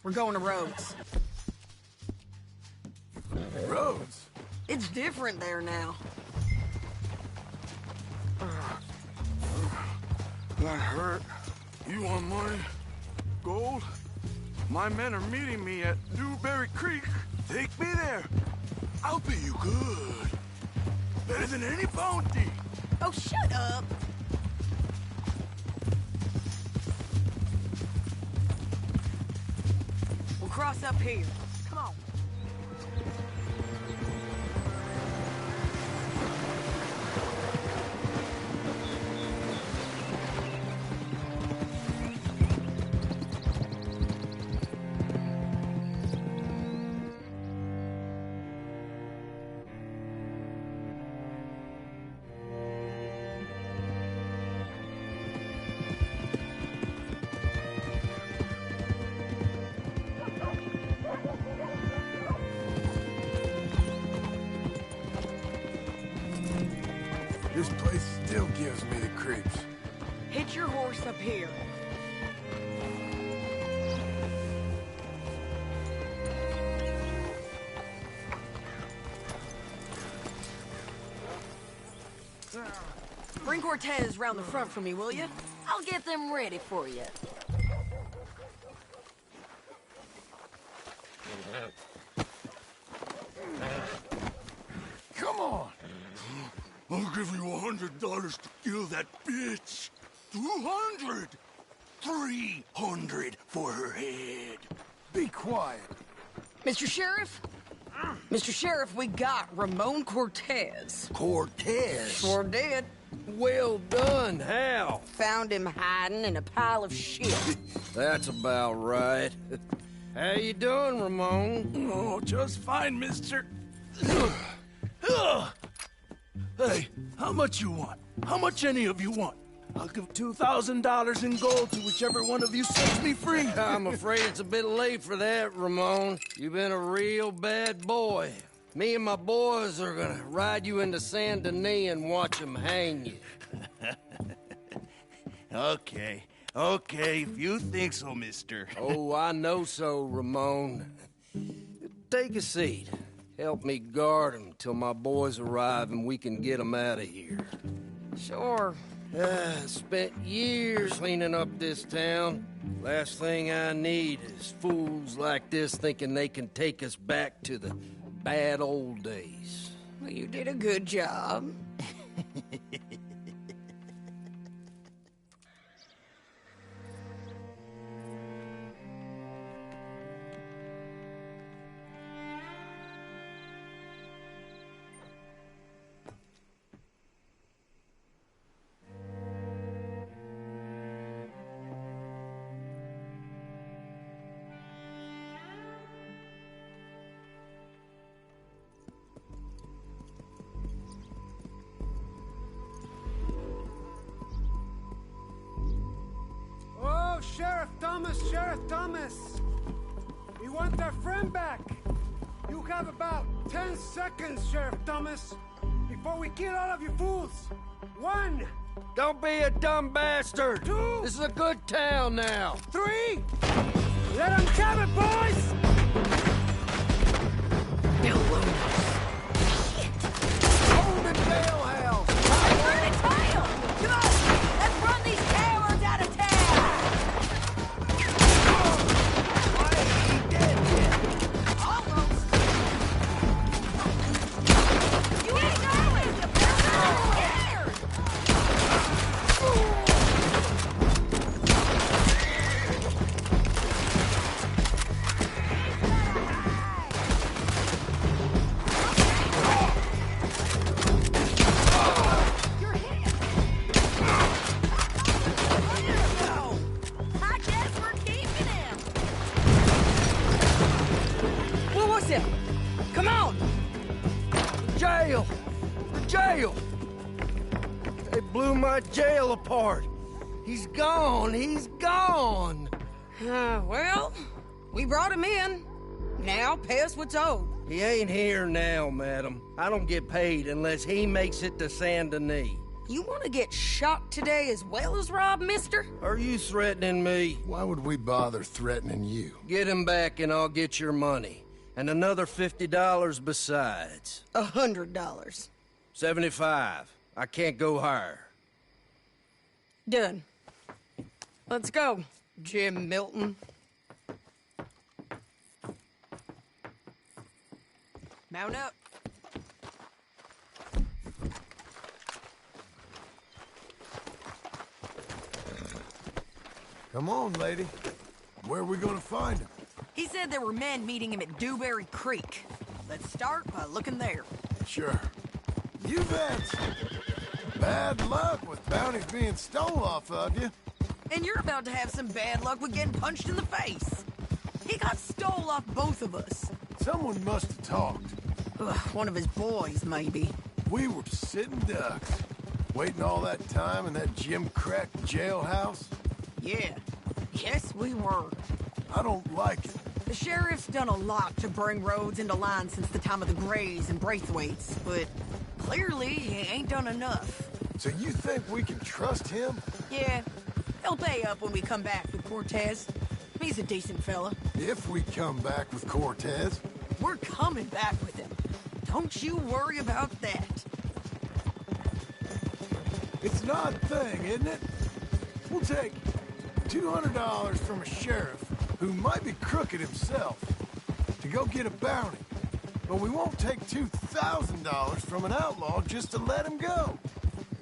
P: We're going to Rhodes.
A: Rhodes?
P: It's different there now.
E: That hurt. You want money? Gold? My men are meeting me at Newberry Creek. Take me there. I'll pay you good. Better than any bounty.
P: Oh, shut up. We'll cross up here. Come on.
A: This place still gives me the creeps.
P: Hitch your horse up here. Bring Cortez round the front for me, will you? I'll get them ready for you.
E: Come on. I'll give you $100 to kill that bitch. 200. 300 for her head.
A: Be quiet.
P: Mr. Sheriff? Mr. Sheriff, we got Ramon Cortez.
H: Cortez?
P: Sure did.
H: Well done. How?
P: Found him hiding in a pile of shit.
H: That's about right. How you doing, Ramon?
E: Oh, just fine, mister. Hey, how much you want? How much any of you want? I'll give $2,000 in gold to whichever one of you sets me free.
H: I'm afraid it's a bit late for that, Ramon. You've been a real bad boy. Me and my boys are gonna ride you into Saint Denis and watch them hang you.
E: Okay, if you think so, mister.
H: Oh, I know so, Ramon. Take a seat. Help me guard them till my boys arrive and we can get them out of here.
P: Sure.
H: Spent years cleaning up this town. Last thing I need is fools like this thinking they can take us back to the bad old days.
P: Well, you did a good job.
Q: Oh, Sheriff Thomas! We want our friend back! You have about 10 seconds, Sheriff Thomas, before we kill all of you fools! 1!
H: Don't be a dumb bastard!
Q: 2!
H: This is a good town now!
Q: 3! Let them have it, boys!
H: Hold it, jailhouse!
P: Burn it, tail! Come on! Let's run these cowards out of town! Almost! You ain't going! I'm scared! I guess we're keeping him! What was it? Come on!
H: Jail! The jail! They blew my jail apart. He's gone! He's gone!
P: Well, we brought him in. Now pay us what's owed.
R: He ain't here now, madam. I don't get paid unless he makes it to Saint Denis.
P: You want to get shot today as well as Rob, mister?
R: Are you threatening me?
A: Why would we bother threatening you?
R: Get him back and I'll get your money. And another $50 besides.
P: $100.
R: 75. I can't go higher.
P: Done. Let's go, Jim Milton. Mount up.
A: Come on, lady. Where are we gonna find him?
P: He said there were men meeting him at Dewberry Creek. Let's start by looking there.
A: Sure. You've had some bad luck with bounties being stole off of you.
P: And you're about to have some bad luck with getting punched in the face. He got stole off both of us.
A: Someone must have talked.
P: Ugh, one of his boys, maybe.
A: We were sitting ducks, waiting all that time in that Jim Crack jailhouse.
P: Yeah. Yes, we were.
A: I don't like it.
P: The sheriff's done a lot to bring roads into line since the time of the Grays and Braithwaites, but clearly he ain't done enough.
A: So you think we can trust him?
P: Yeah. He'll pay up when we come back with Cortez. He's a decent fella.
A: If we come back with Cortez.
P: We're coming back with him. Don't you worry about that.
A: It's an odd thing, isn't it? We'll take $200 from a sheriff who might be crooked himself to go get a bounty. But we won't take $2,000 from an outlaw just to let him go.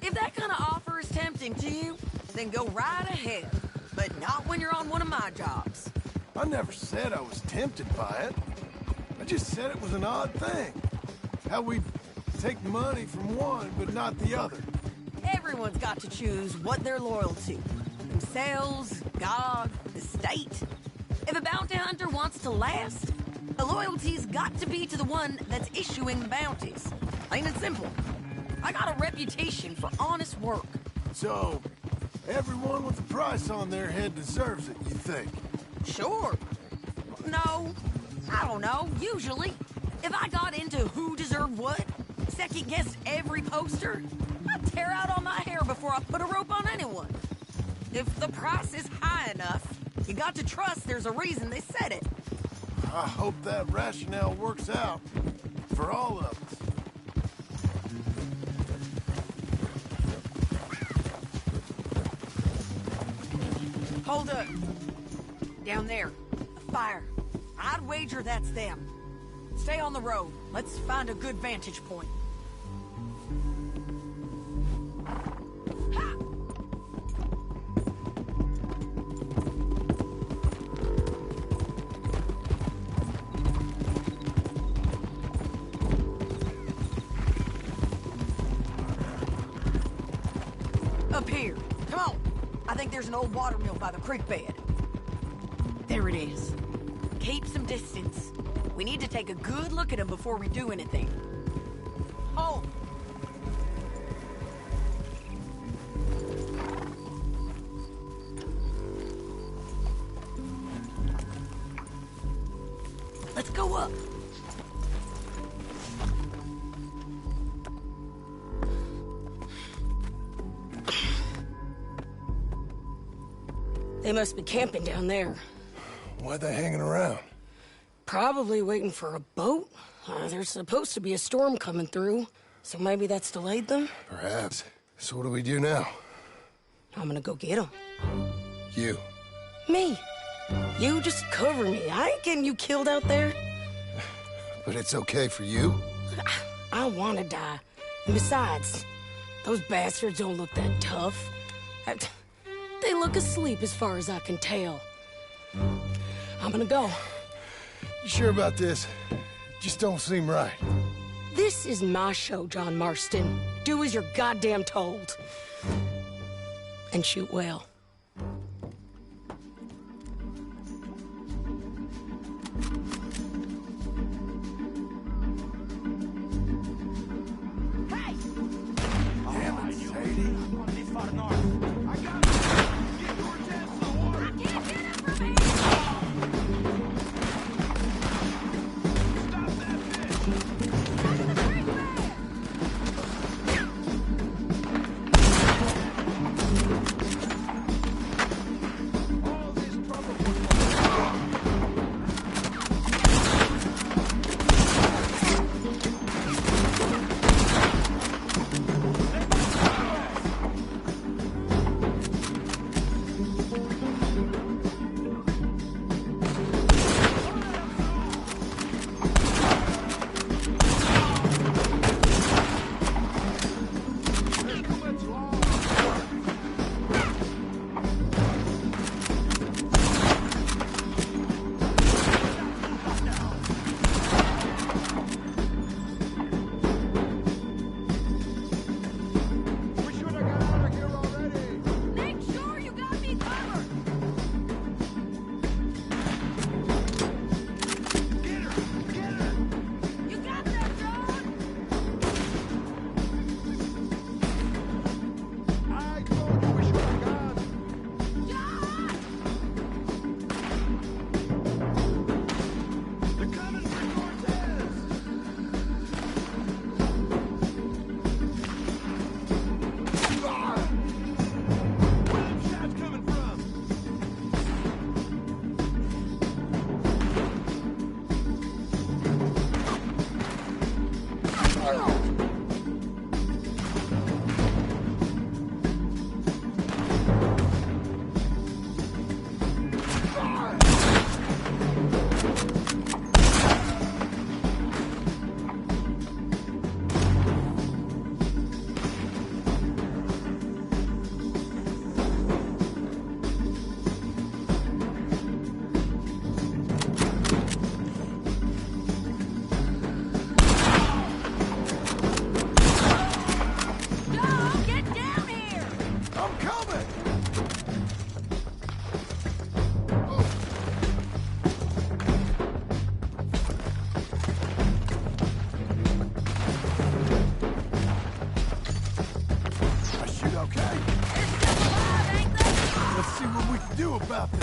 P: If that kind of offer is tempting to you, then go right ahead. But not when you're on one of my jobs.
A: I never said I was tempted by it. I just said it was an odd thing. How we take money from one but not the other.
P: Everyone's got to choose what they're loyal to. Themselves, God, the state. If a bounty hunter wants to last, the loyalty's got to be to the one that's issuing the bounties. Plain and simple. I got a reputation for honest work.
A: So, everyone with a price on their head deserves it, you think?
P: Sure. No, I don't know, usually. If I got into who deserved what, second-guessed every poster, I'd tear out all my hair before I put a rope on anyone. If the price is high enough, you got to trust there's a reason they said it.
A: I hope that rationale works out for all of us.
P: Hold up. Down there. A fire. I'd wager that's them. Stay on the road. Let's find a good vantage point. Ha! Up here. Come on. I think there's an old water mill by the creek bed. There it is. Keep some distance. We need to take a good look at him before we do anything. Hold. Let's go up. They must be camping down there.
A: Why are they hanging around?
P: Probably waiting for a boat. There's supposed to be a storm coming through, so maybe that's delayed them?
A: Perhaps. So what do we do now?
P: I'm gonna go get them.
A: You.
P: Me. You just cover me. I ain't getting you killed out there.
A: But it's okay for you?
P: I wanna die. And besides, those bastards don't look that tough. They look asleep as far as I can tell. I'm gonna go.
A: You sure about this? Just don't seem right.
P: This is my show, John Marston. Do as you're goddamn told. And shoot well.
K: Hey!
A: Damn it, Sadie.
K: I got it! Get Cortez in the water! I can't get him from here! Stop that bitch!
A: I'm coming! I shoot okay? Let's see what we can do about that.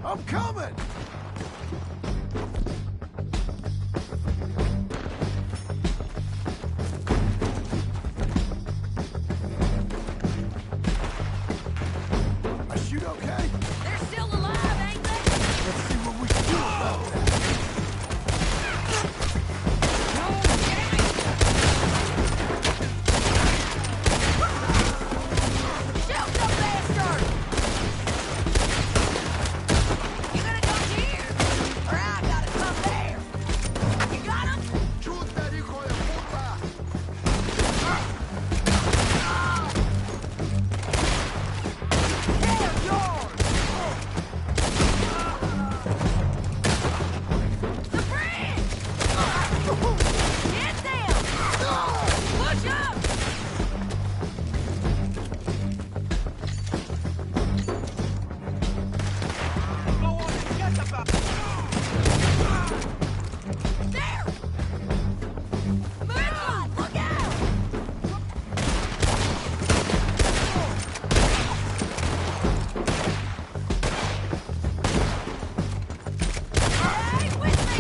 A: I'm coming! I shoot okay?
P: They're still alive, ain't they?
A: Let's see what we can do about that.
P: Shoot the bastard! You gonna come here? Or I gotta come there? You got him?
A: Chuta, hijo de puta!
P: They're yours! The bridge! Get them! Push up! There! Move on! Look out! Hey, with me!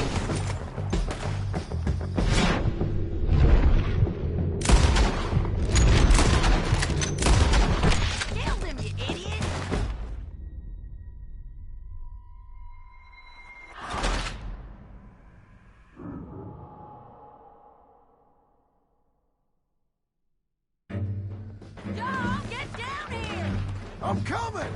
P: Kill them, you idiot! Dog, get down here!
A: I'm coming!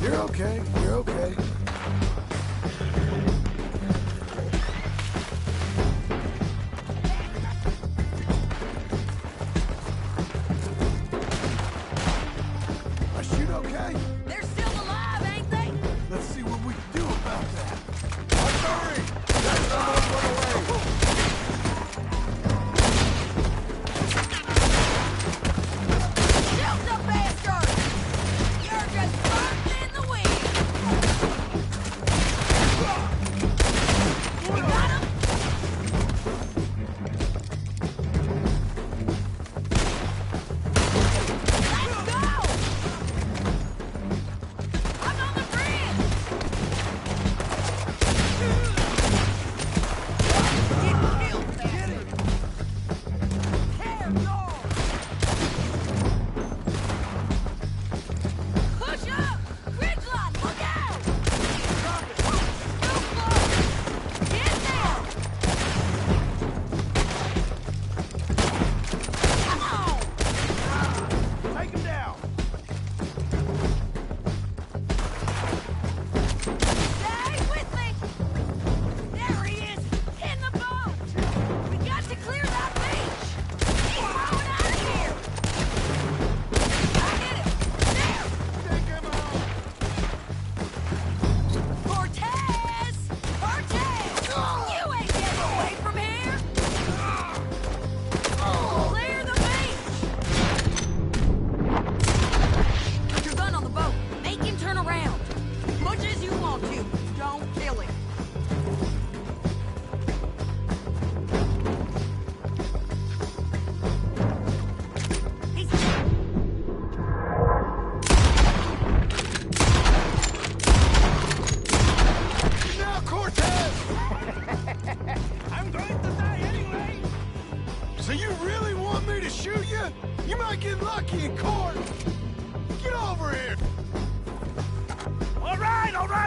A: You're okay, you're okay. I shoot okay?
P: They're still alive, ain't they?
A: Let's see what we can do about that. Hurry! That's the one away!
P: Shoot the bastard! You're just burning in the wind! We got him? Let's go!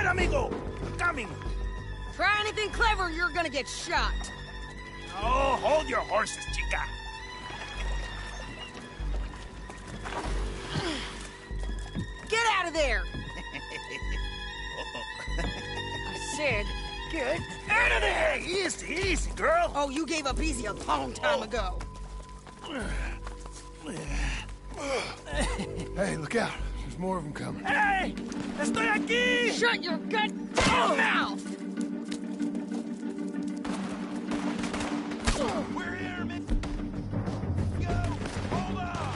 K: amigo! Coming!
P: Try anything clever, you're gonna get shot.
K: Oh, hold your horses, chica.
P: Get out of there! I said, get out of there!
K: Easy, easy, girl.
P: Oh, you gave up easy a long time ago.
A: Hey, look out. There's more of them coming.
K: Hey! Estoy aquí!
P: Shut your goddamn mouth!
K: We're here, man. Go! Hold on!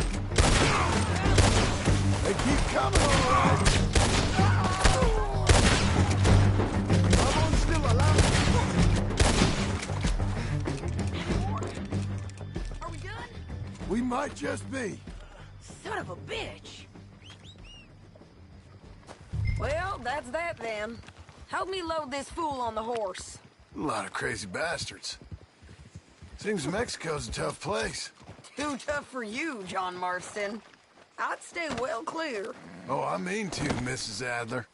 A: They keep coming, all right. Ramon's still alive.
P: Are we done?
A: We might just be.
P: Son of a bitch! Well, that's that then. Help me load this fool on the horse.
A: A lot of crazy bastards. Seems Mexico's a tough place.
P: Too tough for you, John Marston. I'd stay well clear.
A: Oh, I mean to, Mrs. Adler.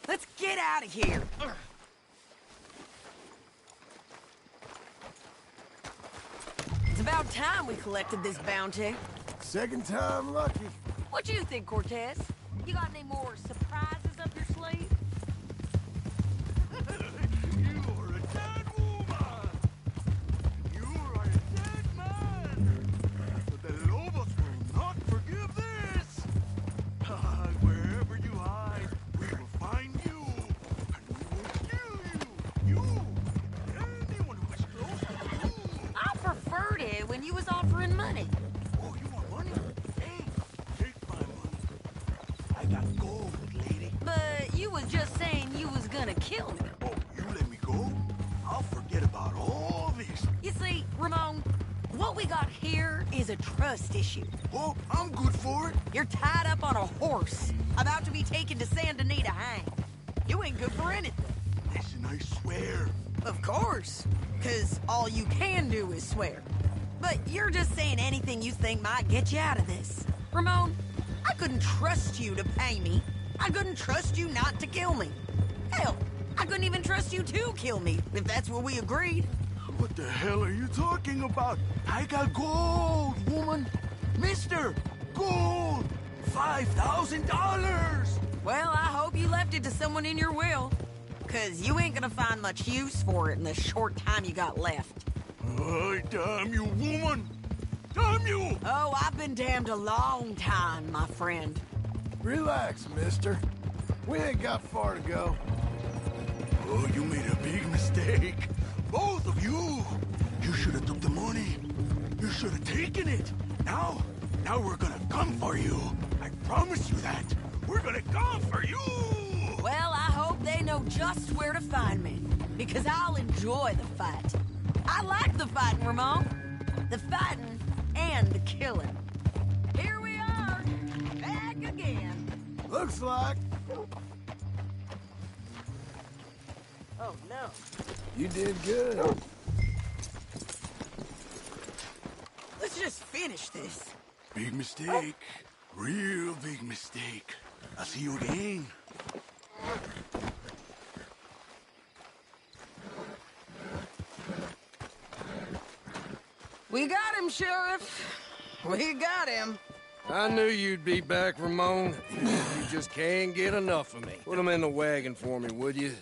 P: Let's get out of here. It's about time we collected this bounty.
A: Second time lucky.
P: What do you think, Cortez? You got any more surprises up your sleeve?
E: You're a dead woman! You're a dead man! But the Lobos will not forgive this! Wherever you hide, we will find you! And we will kill you! You! Anyone who is close to you!
P: I preferred it when you was offering money.
E: Oh, you want money? Hey, take my money. I got gold, lady.
P: But you was just saying you was gonna kill me.
E: Oh, you let me go? I'll forget about all this.
P: You see, Ramon, what we got here is a trust issue.
E: Oh, I'm good for it.
P: You're tied up on a horse, about to be taken to Saint Denis to hang. You ain't good for anything.
E: Listen, I swear.
P: Of course, because all you can do is swear. But you're just saying anything you think might get you out of this. Ramon, I couldn't trust you to pay me. I couldn't trust you not to kill me. Hell, I couldn't even trust you to kill me, if that's what we agreed.
E: What the hell are you talking about? I got gold, woman. Mister, gold. $5,000.
P: Well, I hope you left it to someone in your will. Because you ain't gonna find much use for it in the short time you got left.
E: Oh, damn you, woman. Damn you.
P: Oh, I've been damned a long time, my friend.
A: Relax, mister. We ain't got far to go.
E: Oh, you made a big mistake. Both of you. You should have took the money. You should have taken it. Now we're gonna come for you. I promise you that. We're gonna come for you.
P: Well, I hope they know just where to find me. Because I'll enjoy the fight. I like the fighting, Ramon. The fighting and the killing. Here we are, back again.
A: Looks like.
P: Oh, no.
A: You did good.
P: Let's just finish this.
E: Big mistake. Real big mistake. I'll see you again.
P: We got him, Sheriff. We got him.
R: I knew you'd be back, Ramon. You just can't get enough of me. Put him in the wagon for me, would you?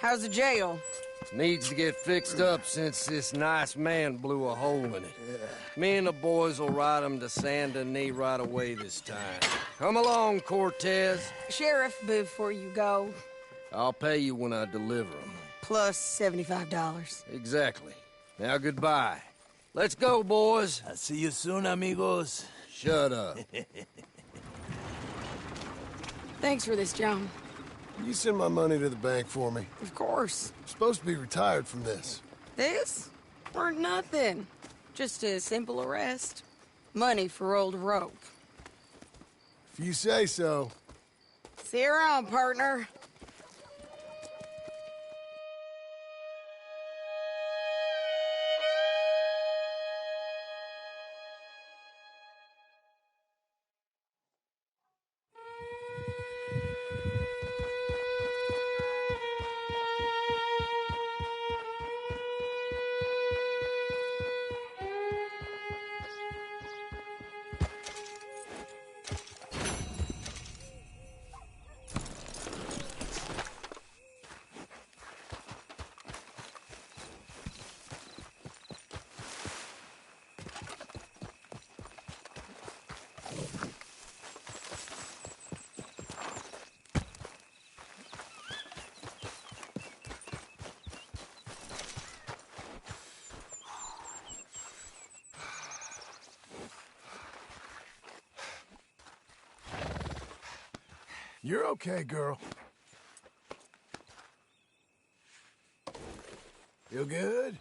P: How's the jail?
R: Needs to get fixed up since this nice man blew a hole in it. Me and the boys will ride him to Saint Denis right away this time. Come along, Cortez.
P: Sheriff, before you go,
R: I'll pay you when I deliver him.
P: plus $75.
R: Exactly. Now, goodbye. Let's go, boys.
M: I'll see you soon, amigos.
R: Shut up.
P: Thanks for this, John.
A: You send my money to the bank for me.
P: Of course.
A: I'm supposed to be retired from this.
P: This? Or nothing. Just a simple arrest. Money for old Rope.
A: If you say so.
P: See you around, partner.
A: You're okay, girl. Feel good?